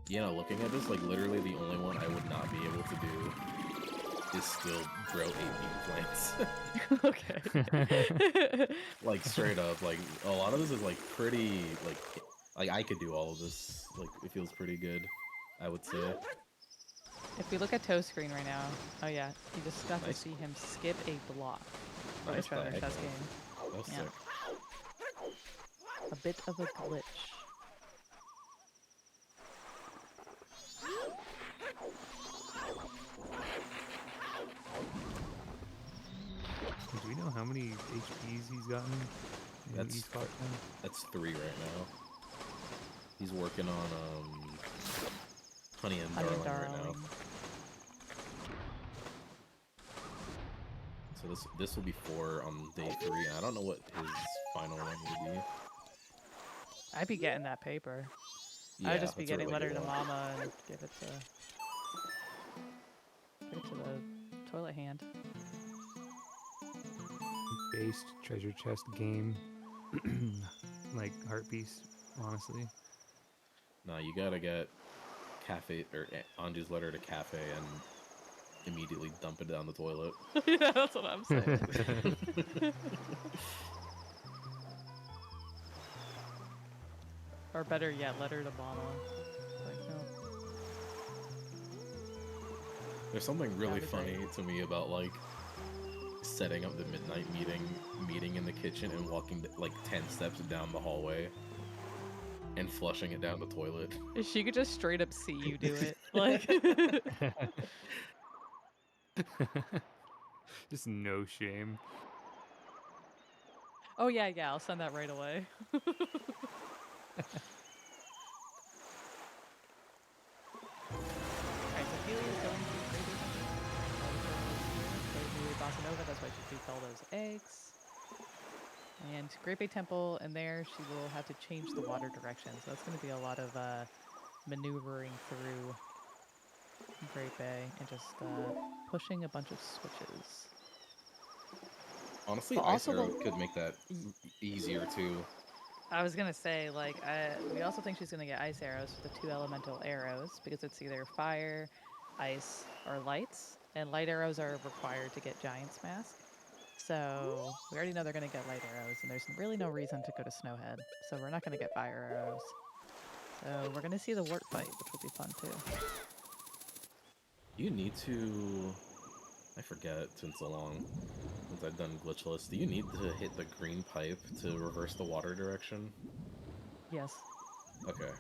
You know, looking at this, like literally the only one I would not be able to do is still grow 8 bean plants. Okay. Like straight up, like a lot of this is like pretty like I could do all of this. Like it feels pretty good, I would say. If we look at Toe Screen right now, oh yeah, you just got to Nice. see him skip a block on Nice a treasure diagonal. chest game. That was Yeah. sick. A bit of a glitch. Do we know how many HPs he's gotten? In That's each fight then? That's 3 right now. He's working on Honey and Honey and Darling right now. Darling. So this will be 4 on day 3. And I don't know what his final one will be. I'd be getting that paper. Yeah, I'd just be that's a getting really Letter good to one. Mama and give it to the toilet hand. Based treasure chest game. Like Heart Piece, honestly. No, you gotta get Cafe or Anju's letter to Cafe and immediately dump it down the toilet. Yeah, that's what I'm saying. Or better yet, Letter to Mama. Like, no. There's something really That'd be funny great. to me about like setting up the midnight meeting in the kitchen and walking like 10 steps down the hallway and flushing it down the toilet. She could just straight up see you do it. Like, Just no shame. oh yeah, I'll send that right away. Alright, so Helia's going to Crazy Bossa Nova, that's why she tweaked all those eggs. And Great Bay Temple, and there she will have to change the water direction. So that's going to be a lot of maneuvering through Great Bay and just pushing a bunch of switches. Honestly, But Ice also Arrow the- could make that easier too. I was gonna say, like, we also think she's gonna get ice arrows for the 2 elemental arrows because it's either fire, ice, or lights, and light arrows are required to get Giant's Mask. So we already know they're gonna get light arrows, and there's really no reason to go to Snowhead. So we're not gonna get fire arrows. So we're gonna see the wart fight, which will be fun too. You need to. I forget, it's been so long since I've done glitchless. Do you need to hit the green pipe to reverse the water direction? Yes. Okay.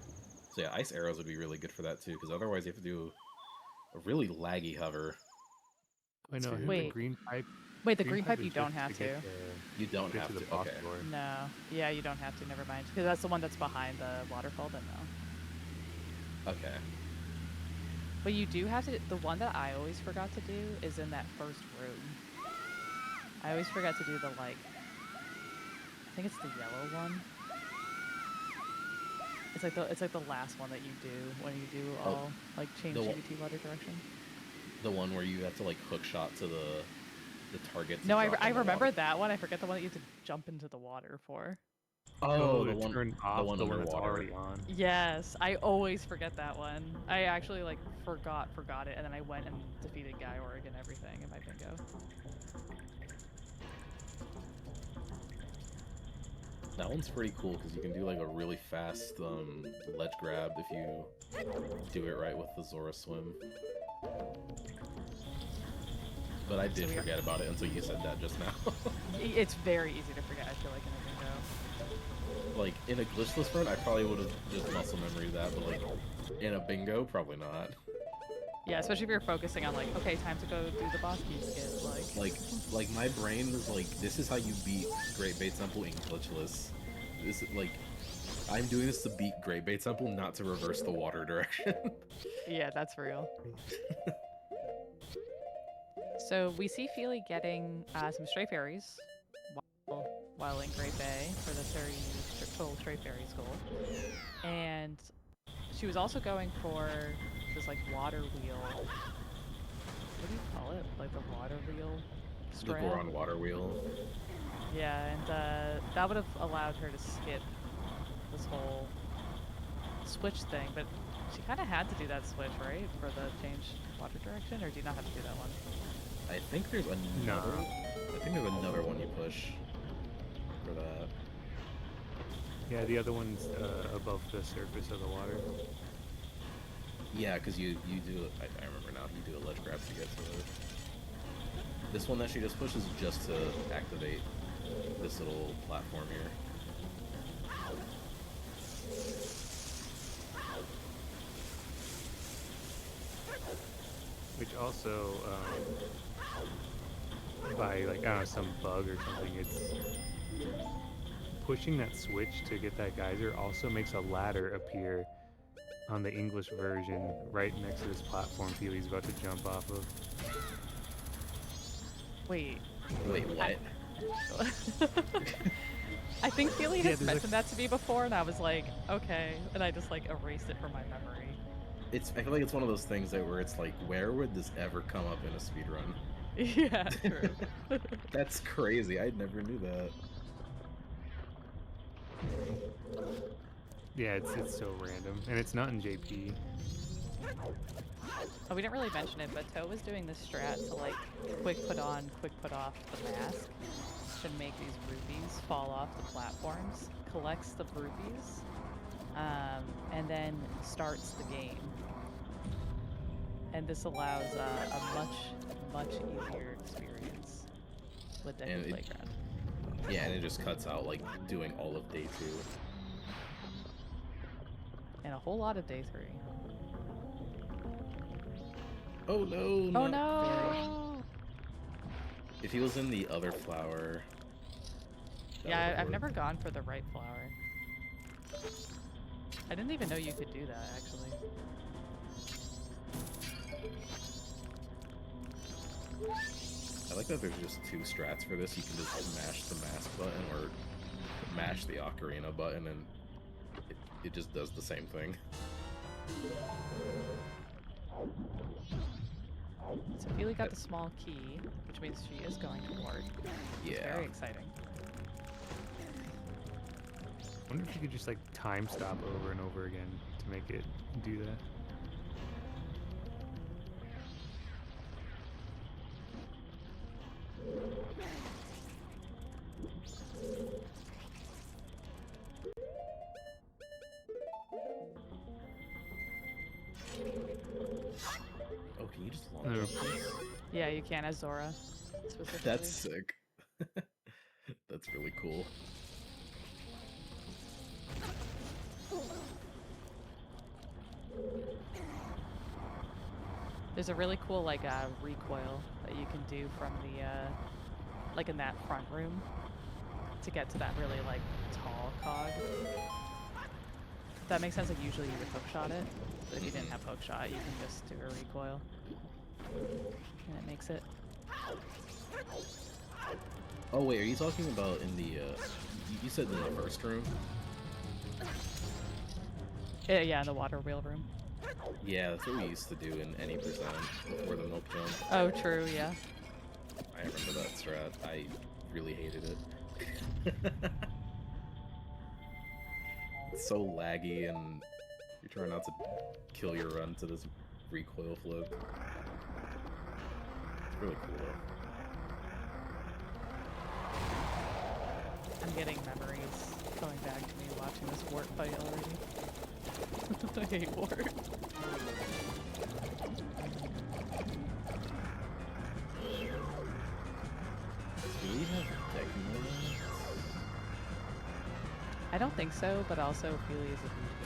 So yeah, ice arrows would be really good for that too, because otherwise you have to do a really laggy hover. I know. I heard the Wait. green pipe. Wait, the green pipe is you don't just have to. get You don't get have to to. the boss Okay. door. No. Yeah, you don't have to. Never mind. Because that's the one that's behind the waterfall. Then no. Okay. But you do have to. The one that I always forgot to do is in that first room. I always forgot to do the like. I think it's the yellow one. It's like the last one that you do when you do all like change the one- GBT water direction. The one where you have to like hook shot to the target. to No, drop I in the remember water. that one. I forget the one that you have to jump into the water for. Oh, to the one, turn the off one the one that's underwater. already on. Yes, I always forget that one. I actually like forgot it, and then I went and defeated Gaiorg and everything in my bingo. That one's pretty cool because you can do like a really fast ledge grab if you do it right with the Zora swim. But I did So we are- forget about it until you said that just now. It's very easy to forget, I feel like, in a bingo. Like, in a glitchless run, I probably would have just muscle memory that, but like, in a bingo, probably not. Yeah, especially if you're focusing on like, okay, time to go do the boss key skip. Like my brain was like, this is how you beat Great Bait Temple in glitchless. This is like, I'm doing this to beat Great Bait Temple, not to reverse the water direction. Yeah, that's real. So we see Feely getting some stray fairies while in Great Bay for the 30 total stray fairies goal. And she was also going for this like water wheel. What do you call it? Like the water wheel The strat? Goron water wheel. Yeah, and that would have allowed her to skip this whole switch thing, but she kind of had to do that switch, right? For the change water direction, or do you not have to do that one? I think there's another. I think there's another one you push for that. Yeah, the other one's above the surface of the water. Yeah, because you do. I remember now. You do a ledge grab to get to it. This one that she just pushes just to activate this little platform here. Which also, by like, I don't know, some bug or something, it's pushing that switch to get that geyser also makes a ladder appear on the English version right next to this platform Feely's about to jump off of. Wait. Wait, what? I think Feely has there's mentioned that to me before, and I was like, okay, and I just like erased it from my memory. I feel like it's one of those things that where it's like, where would this ever come up in a speedrun? Yeah, true. That's crazy. I never knew that. Yeah, it's so random, and it's not in JP. Oh, we didn't really mention it, but Toe was doing this strat to like quick put on, quick put off the mask to make these rupees fall off the platforms, collects the rupees, and then starts the game. And this allows a much easier experience with the And it- playground. Yeah, and it just cuts out like doing all of day 2. And a whole lot of day 3. Oh no! Oh not Fairy. no! If he was in the other flower. that Yeah, would've I've worked. never gone for the right flower. I didn't even know you could do that, actually. I like that there's just 2 strats for this. You can just mash the mask button or mash the ocarina button, and it just does the same thing. So Feely got the small key, which means she is going to ward. Yeah. Very exciting. I wonder if you could just like time stop over and over again to make it do that. Oh, can you just launch Oh. this? Yeah, you can as Zora, specifically. That's sick. That's really cool. There's a really cool like recoil that you can do from the like in that front room to get to that really like tall cog. If that makes sense. Like usually you would hookshot it, but if you didn't have hookshot, you can just do a recoil, and it makes it. Oh wait, are you talking about in the? You said in the first room? Yeah, in the water wheel room. Yeah, that's what we used to do in any percent before the milk jump. Oh, true. Yeah. I remember that strat. I really hated it. It's so laggy, and you're trying not to kill your run to this recoil flip. It's really cool though. I'm getting memories coming back to me watching this wart fight already. I hate wart. Do we have deck modes? I I don't think so, but also Ophelia is a beauty.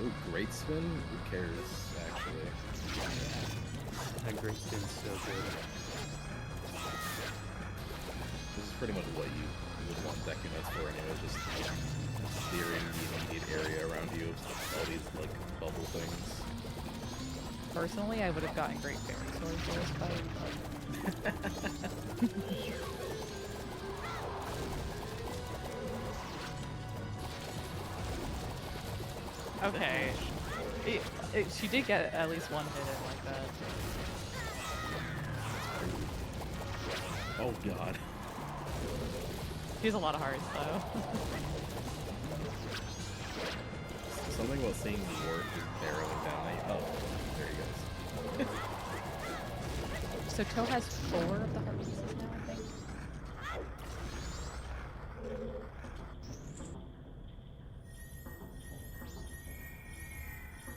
Oh, great spin? Who cares, actually? That great spin's so good. This is pretty much what you would want deck units for anyway, just clearing the immediate area around you of all these, like, bubble things. Personally, I would have gotten Great Fairy Sword for this fight, but... Okay. She did get at least one hit in like that. Oh god. He has a lot of hearts, though. Something about seeing the dwarf just barreling down the... Oh, there he goes. So Toe has 4 of the heart pieces now, I think.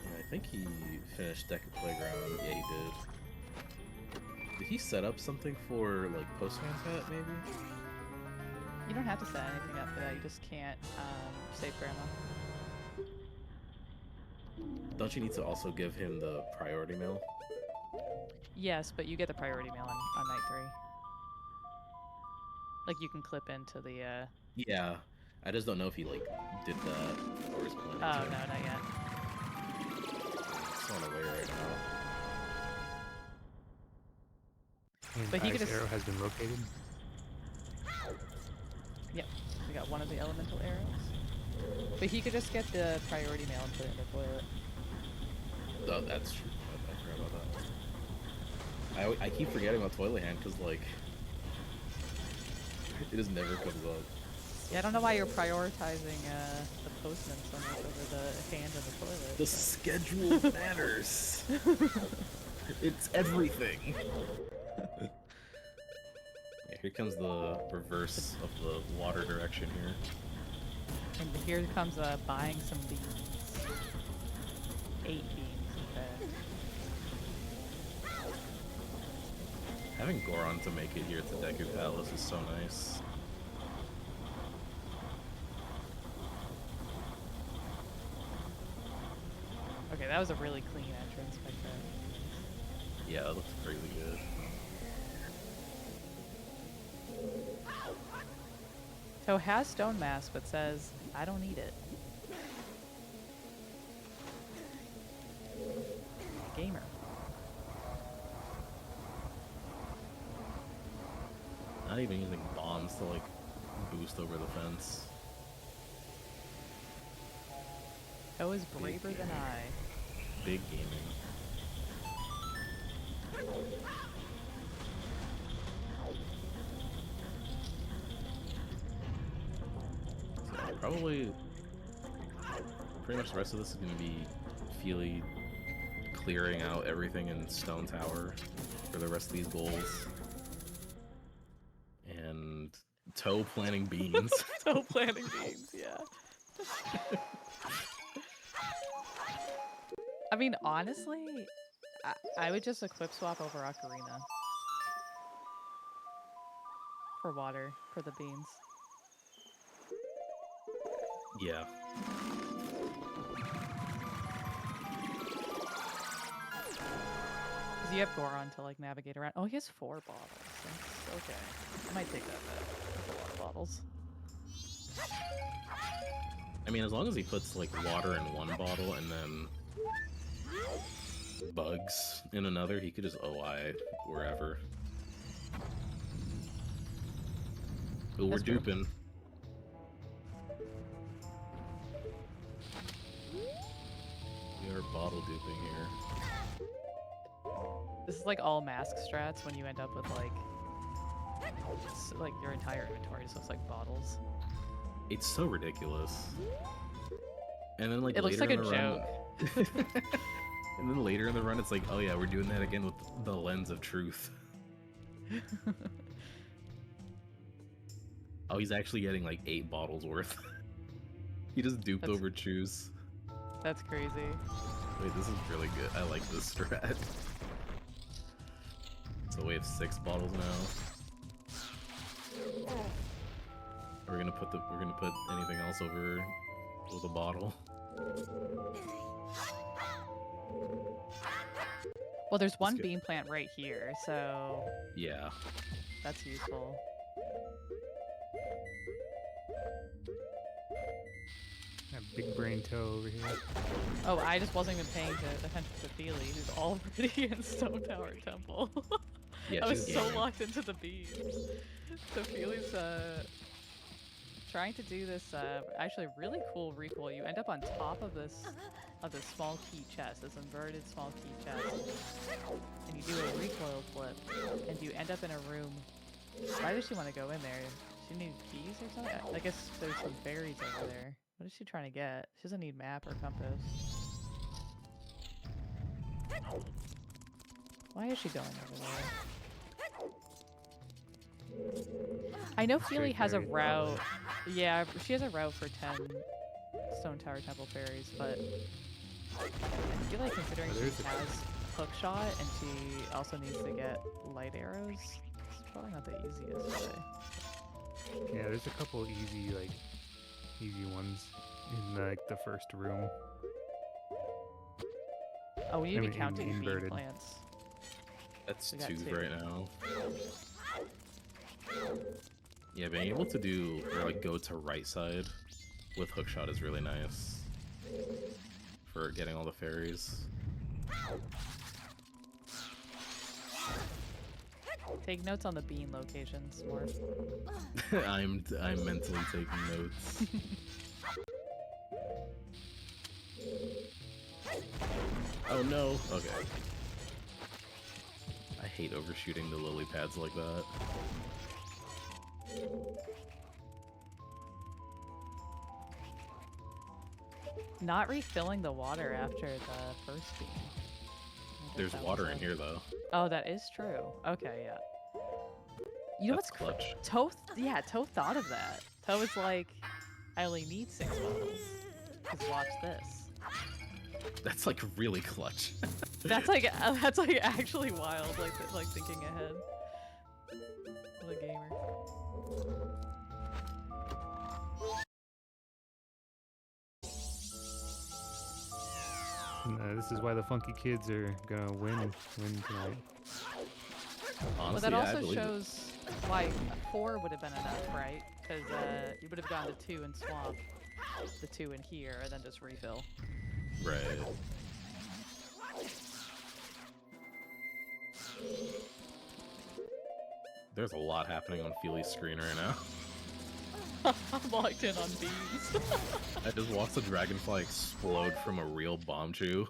Yeah, I think he finished Deck of Playground. Yeah, he did. Did he set up something for, like, Postman's Hat, maybe? You don't have to set anything up for that, you just can't save Grandma. Don't you need to also give him the priority mail? Yes, but you get the priority mail on night 3. Like, you can clip into the, Yeah, I just don't know if he, like, did that or is planning Oh, to. no, not yet. It's on the way right now. And But he could Ice just- arrow has been located. Yep, we got one of the elemental arrows. But he could just get the priority mail and put it in the toilet. Oh, that's true. I forgot about that. I keep forgetting about Toilet Hand because, like, it just never comes up. Yeah, I don't know why you're prioritizing the postman so much over the hand in the toilet. The schedule matters. It's everything. Yeah, here comes the reverse of the water direction here. And here comes buying some beans. 8 beans, okay. Having Goron to make it here to Deku Palace is so nice. Okay, that was a really clean entrance back there. Yeah, it looks really good. So has Stone Mask, but says, I don't need it. Gamer. Not even using bombs to, like, boost over the fence. Toe is braver than I. Big gaming. So probably pretty much the rest of this is going to be Feely clearing out everything in Stone Tower for the rest of these goals. And Toe planting beans. Toe planting beans, yeah. I mean, honestly, I would just equip swap over Ocarina. For water, for the beans. Yeah. Because you have Goron to, like, navigate around. Oh, he has 4 bottles. That's okay. I might take that bet. That's a lot of bottles. I mean, as long as he puts, like, water in one bottle and then bugs in another, he could just OI wherever. Ooh, we're That's true. duping. We are bottle duping here. This is like all mask strats when you end up with like your entire inventory just looks like bottles. It's so ridiculous. And then, like, It looks later like a in the run- and then later in the run, it's like, oh yeah, we're doing that again with the lens of truth. Oh, he's actually getting like 8 bottles worth. He just duped That's- over Choose. That's crazy. Wait, this is really good. I like this strat. So we have 6 bottles now. We're gonna put anything else over with a bottle. Well, there's one get- bean plant right here, so Yeah. that's useful. That big brain toe over here. Oh, I just wasn't even paying attention to Feely, who's already in Stone Tower Temple. Yeah, I was she's so gaming. locked into the beams. So Feely's trying to do this actually really cool recoil. You end up on top of this small key chest, this inverted small key chest, and you do a recoil flip, and you end up in a room. Why does she want to go in there? She needs keys or something? I guess there's some berries over there. What is she trying to get? She doesn't need map or compass. Why is she going over there? I know Feely has a fairies, route. Yeah, she has a route for 10 Stone Tower Temple fairies, but I feel like considering she There's a- has hook shot and she also needs to get light arrows, it's probably not the easiest way. Yeah, there's a couple easy ones in like the first room. Oh, we need to be mean, counting bean inverted. plants. That's We got 2 2. right now. Yeah, being able to do or like go to right side with hookshot is really nice for getting all the fairies. Take notes on the bean locations more. I'm mentally taking notes. Oh no. Okay. I hate overshooting the lily pads like that. Not refilling the water after the first bean. I guess There's that was water in it. here though. Oh, that is true. Okay, yeah. You know That's what's clutch. Toe? Yeah, Toe thought of that. Toe was like, I only need 6 bottles. Cause watch this. That's like really clutch. That's like actually wild. Like thinking ahead. What a gamer. This is why the funky kids are gonna win tonight. Well, Honestly, that yeah, I also believe it. shows why 4 would have been enough, right? Because you would have gone to 2 in Swamp, the 2 in here, and then just refill. Right. There's a lot happening on Feely's screen right now. I'm locked in on bees. I just watched the dragonfly explode from a real bomb chew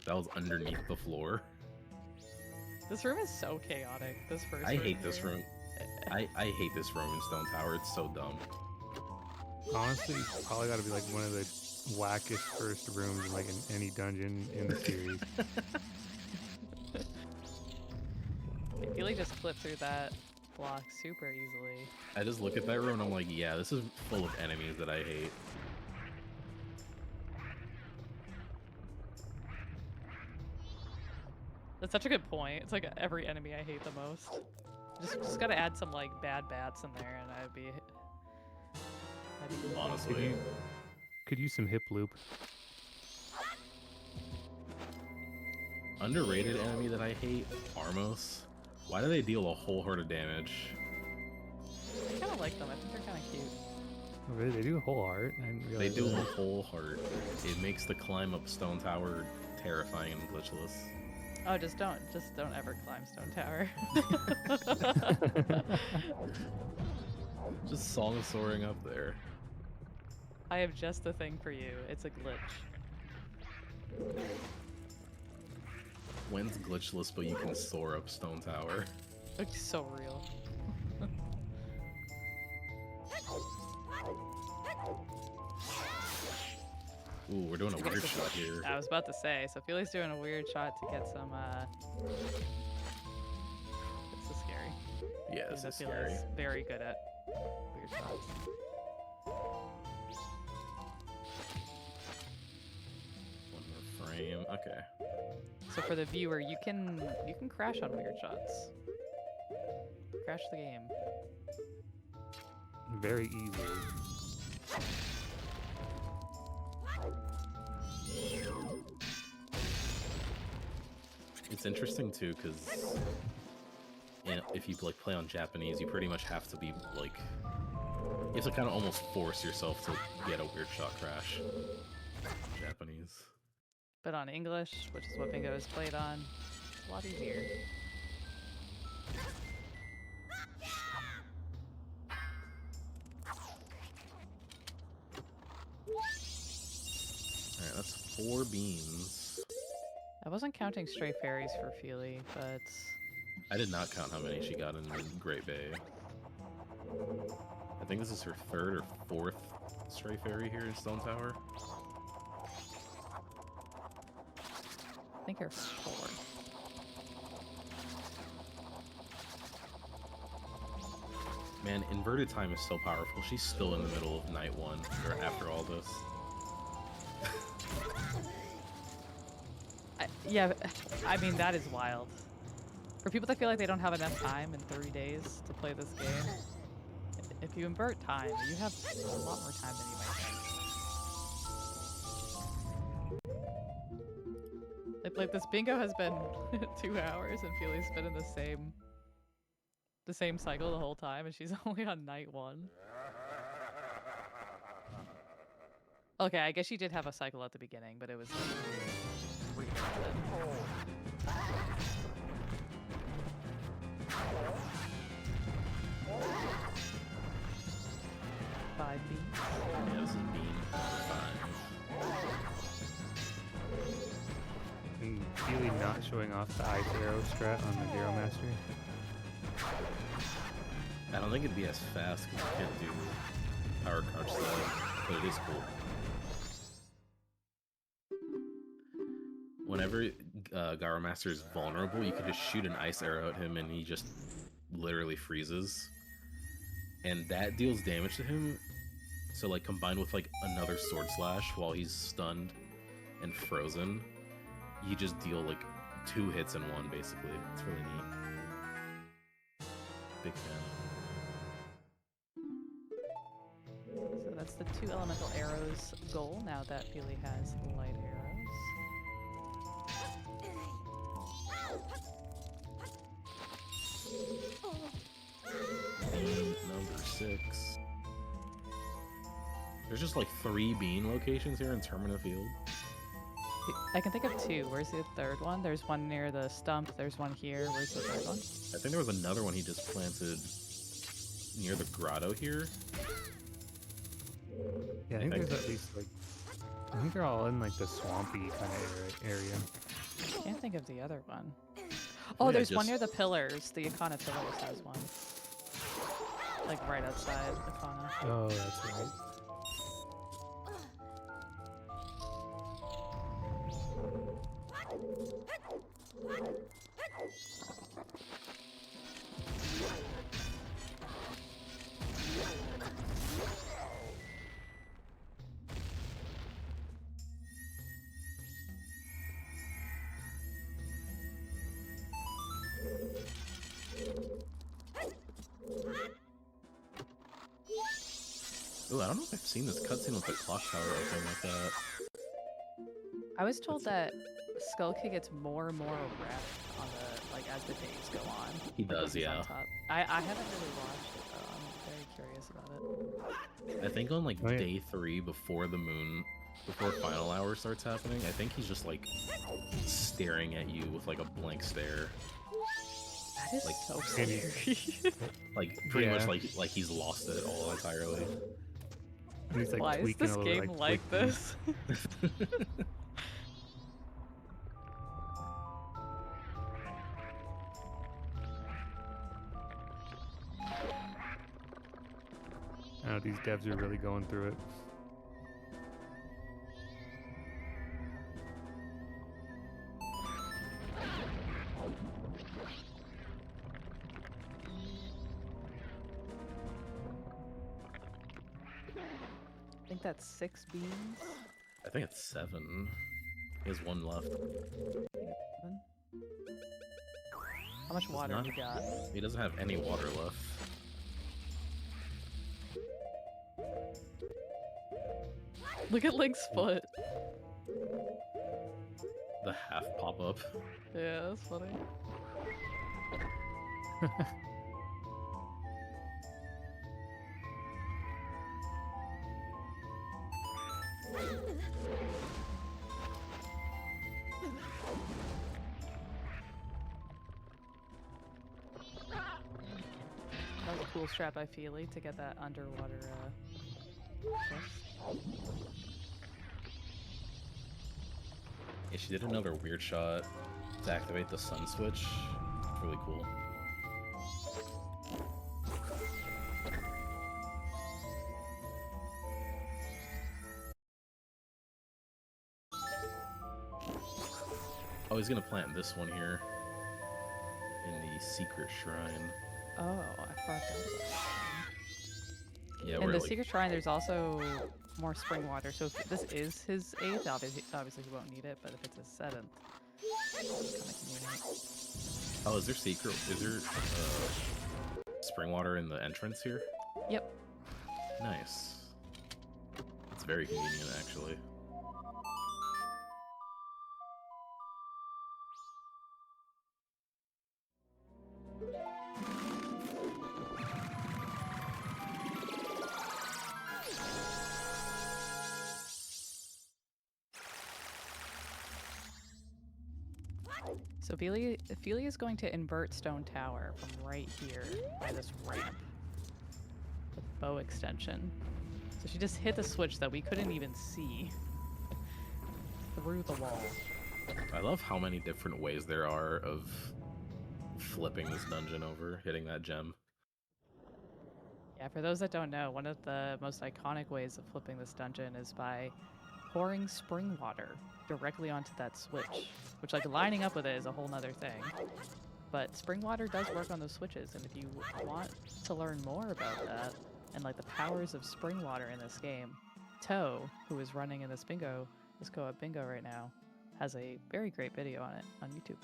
that was underneath the floor. This room is so chaotic. This first I room hate this here. room. I hate this room in Stone Tower. It's so dumb. Honestly, it's probably got to be like one of the wackest first rooms in like in any dungeon in the series. I feel like just clip through that block super easily. I just look at that room and I'm like, yeah, this is full of enemies that I hate. That's such a good point. It's like every enemy I hate the most. Just gotta add some like bad bats in there, and I'd be. Honestly. Could use some hip loop. Underrated enemy that I hate, Armos. Why do they deal a whole horde of damage? I kind of like them. I think they're kind of cute. Oh, really? They do a whole heart? I didn't They realize do a that. whole heart. It makes the climb up Stone Tower terrifying and glitchless. Oh, just don't ever climb Stone Tower. Just song soaring up there. I have just the thing for you. It's a glitch. When's glitchless, but you can soar up Stone Tower? It's so real. Ooh, we're doing a weird shot here. I was about to say. So Feely's doing a weird shot to get some. This is scary. Yeah, this is Feely scary. is very good at weird shots. One more frame. Okay. So for the viewer, you can crash on weird shots. Crash the game. very easily. It's interesting too, because if you like play on Japanese, you pretty much have to be like, you have to kind of almost force yourself to get a weird shot crash. Japanese. But on English, which is what Bingo is played on, it's a lot easier. Alright, that's 4 beans. I wasn't counting stray fairies for Feely, but I did not count how many she got in Great Bay. I think this is her 3rd or 4th stray fairy here in Stone Tower. I think her 4. Man, inverted time is so powerful. She's still in the middle of night 1, or after all this. Yeah, I mean, that is wild. For people that feel like they don't have enough time in 30 days to play this game, if you invert time, you have a lot more time than you might think. Like this bingo has been 2 hours, and Feely's been in the same cycle the whole time, and she's only on night 1. Okay, I guess she did have a cycle at the beginning, but it was like 5 beats. Yeah, this is bean 5. And Feely not showing off the ice arrow strat on the Hero Mastery. I don't think it'd be as fast because you can't do power crouch slide, but it is cool. Whenever Gyro Master is vulnerable, you can just shoot an ice arrow at him and he just literally freezes. And that deals damage to him, so like combined with like another sword slash while he's stunned and frozen, you just deal like 2 hits in one basically. It's really neat. Big fan. So that's the 2 elemental arrows goal now that Feely has light arrows. Bean number 6. There's just like 3 bean locations here in Termina Field. I can think of 2. Where's the 3rd one? There's one near the stump. There's one here. Where's the 3rd one? I think there was another one he just planted near the grotto here. Yeah, I think there's at least like, I think they're all in like the swampy kind of area. Can't think of the other one. Oh, Yeah, there's one just- near the pillars. The Icona Pillars has one. Like right outside Icona. Oh, that's right. Ooh, I don't know if I've seen this cutscene with the clock tower open like that. I was told that Skull Kid gets more and more rep on the as the days go on. He like, when does, he's on yeah. top. I haven't really watched it though. I'm very curious about it. I think on like Oh, yeah. day 3 before the moon, before final hour starts happening, I think he's just like staring at you with like a blank stare. That is Like, so maybe- scary. Like pretty much Yeah. like he's lost it all entirely. And he's like Why is tweaking this a little, game like flicking. this? I know these devs are really going through it. I think that's 6 beans. I think it's 7. He has 1 left. 7. How much water not- you got? He doesn't have any water left. Look at Link's foot. The half pop up. Yeah, that's funny. That was a cool strat by Feely to get that underwater kiss. Yeah, she did another weird shot to activate the sun switch. It's really cool. Oh, he's gonna plant this one here in the secret shrine. Oh, I forgot about that. Yeah, In we're the like, secret shrine, there's also more spring water. So if this is his 8th, obviously he won't need it. But if it's his 7th, it's kind of convenient. oh, is there secret? Is there spring water in the entrance here? Yep. Nice. It's very convenient, actually. So Feely is going to invert Stone Tower from right here by this ramp with bow extension. So she just hit the switch that we couldn't even see through the wall. I love how many different ways there are of flipping this dungeon over, hitting that gem. Yeah, for those that don't know, one of the most iconic ways of flipping this dungeon is by pouring spring water directly onto that switch, which, like, lining up with it is a whole nother thing. But spring water does work on those switches, and if you want to learn more about that and, like, the powers of spring water in this game, ttto, who is running in this co-op bingo right now, has a very great video on it on YouTube.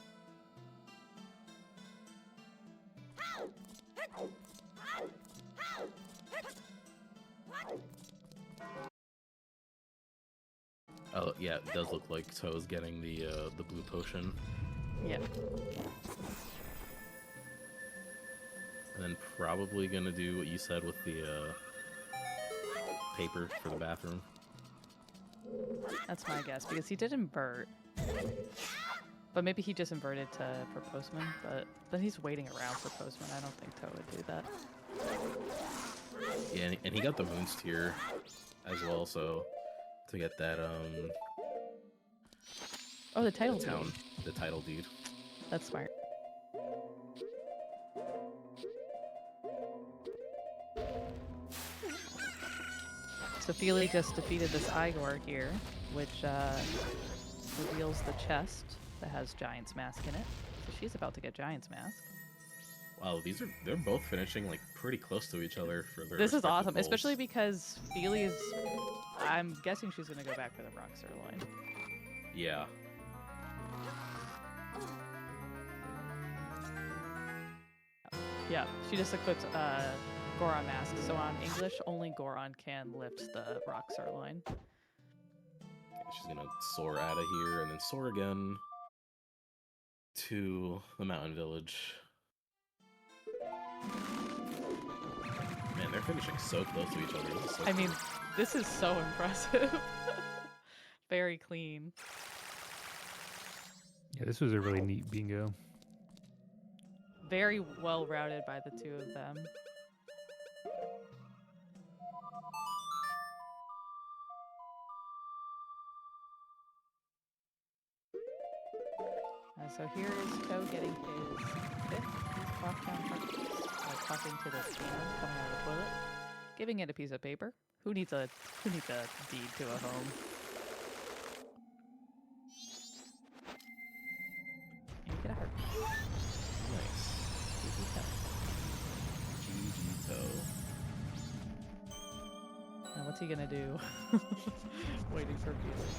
Oh yeah, it does look like ttto's getting the blue potion. Yeah. And then probably gonna do what you said with the paper for the bathroom. That's my guess, because he did invert. But maybe he just inverted for Postman, but then he's waiting around for Postman. I don't think ttto would do that. Yeah, and he got the moon tier as well, so to get that Oh, the title town, deed. the title deed. That's smart. So Feely just defeated this Igor here, which reveals the chest that has Giant's Mask in it. So she's about to get Giant's Mask. Wow, they're both finishing like pretty close to each other for their This is respective awesome, goals. especially because Feely is... I'm guessing she's going to go back for the Rock Sirloin. Yeah. Yeah, she just equipped Goron Mask. So on English, only Goron can lift the Rock Sirloin. She's gonna soar out of here and then soar again to the mountain village. Man, they're finishing so close to each other. This is so I mean, cool. this is so impressive. Very clean. Yeah, this was a really neat bingo. Very well routed by the two of them. So here is ttto getting his 5th. He's clocked down talking to this demon coming out of the toilet, giving it a piece of paper. Who needs a deed to a home? And you get a heart. Nice. GG ttto. Now what's he gonna do? Waiting for Feely.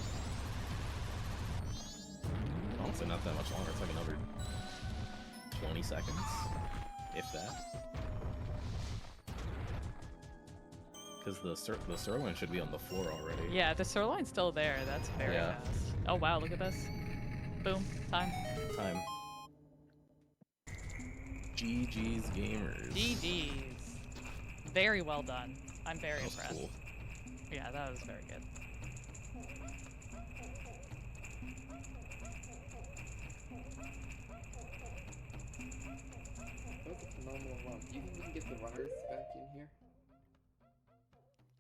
Honestly, not that much longer. It's like another 20 seconds, if that. because the sirloin should be on the floor already. Yeah, the sirloin's still there. That's very Yeah. fast. Oh wow, look at this. Boom, time. Time. GG's gamers. GG's. Very well done. I'm very That was impressed. cool. Yeah, that was very good. That was a phenomenal run. Do you think we can get the runners back in here?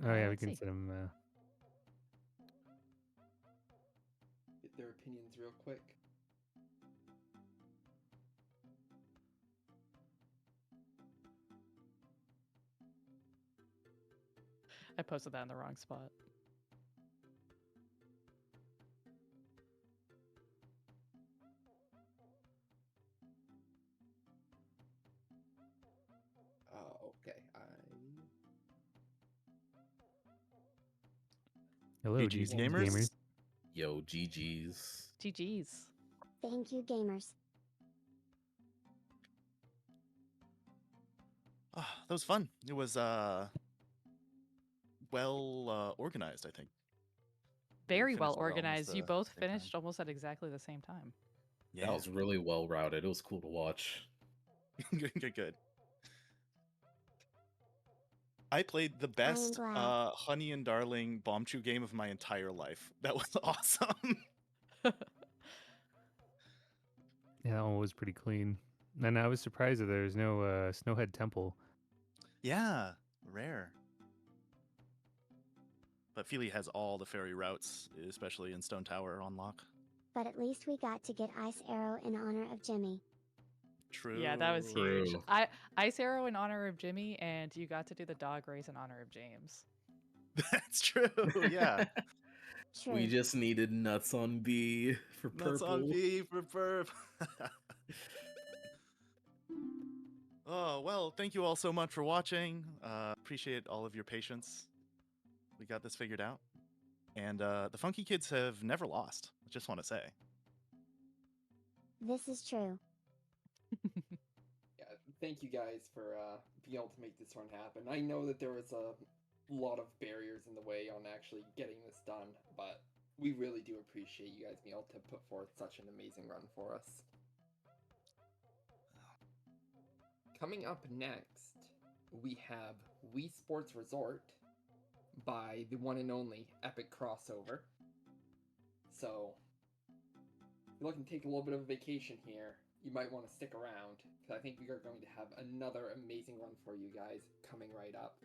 Oh yeah, we Let's can see. set them. Get their opinions real quick. I posted that in the wrong spot. Okay. Hello, GG's GG's gamers. Yo, GG's. GG's. Thank you, gamers. That was fun. It was well organized, I think. Very finished well it almost organized. You the both same time. finished almost at exactly the same time. Yeah, That was really well routed. It was cool to watch. good. I played the best glad. Honey and Darling Bomb Chew game of my entire life. That was awesome. Yeah, that one was pretty clean. And I was surprised that there was no Snowhead Temple. Yeah, rare. But Feely has all the fairy routes, especially in Stone Tower on lock. But at least we got to get Ice Arrow in honor of Jimmy. True. Yeah, that was huge. True. Ice Arrow in honor of Jimmy, and you got to do the dog race in honor of James. That's true. Yeah. True. We just needed nuts on B for purple. Nuts on B for burp. Oh, well, thank you all so much for watching. Appreciate all of your patience. We got this figured out. And the Funky Kids have never lost. I just want to say. This is true. Yeah, thank you guys for being able to make this run happen. I know that there was a lot of barriers in the way on actually getting this done, but we really do appreciate you guys being able to put forth such an amazing run for us. Coming up next, we have Wii Sports Resort by the one and only Epic Crossover. So, if you're looking to take a little bit of a vacation here, you might want to stick around, because I think we are going to have another amazing run for you guys coming right up.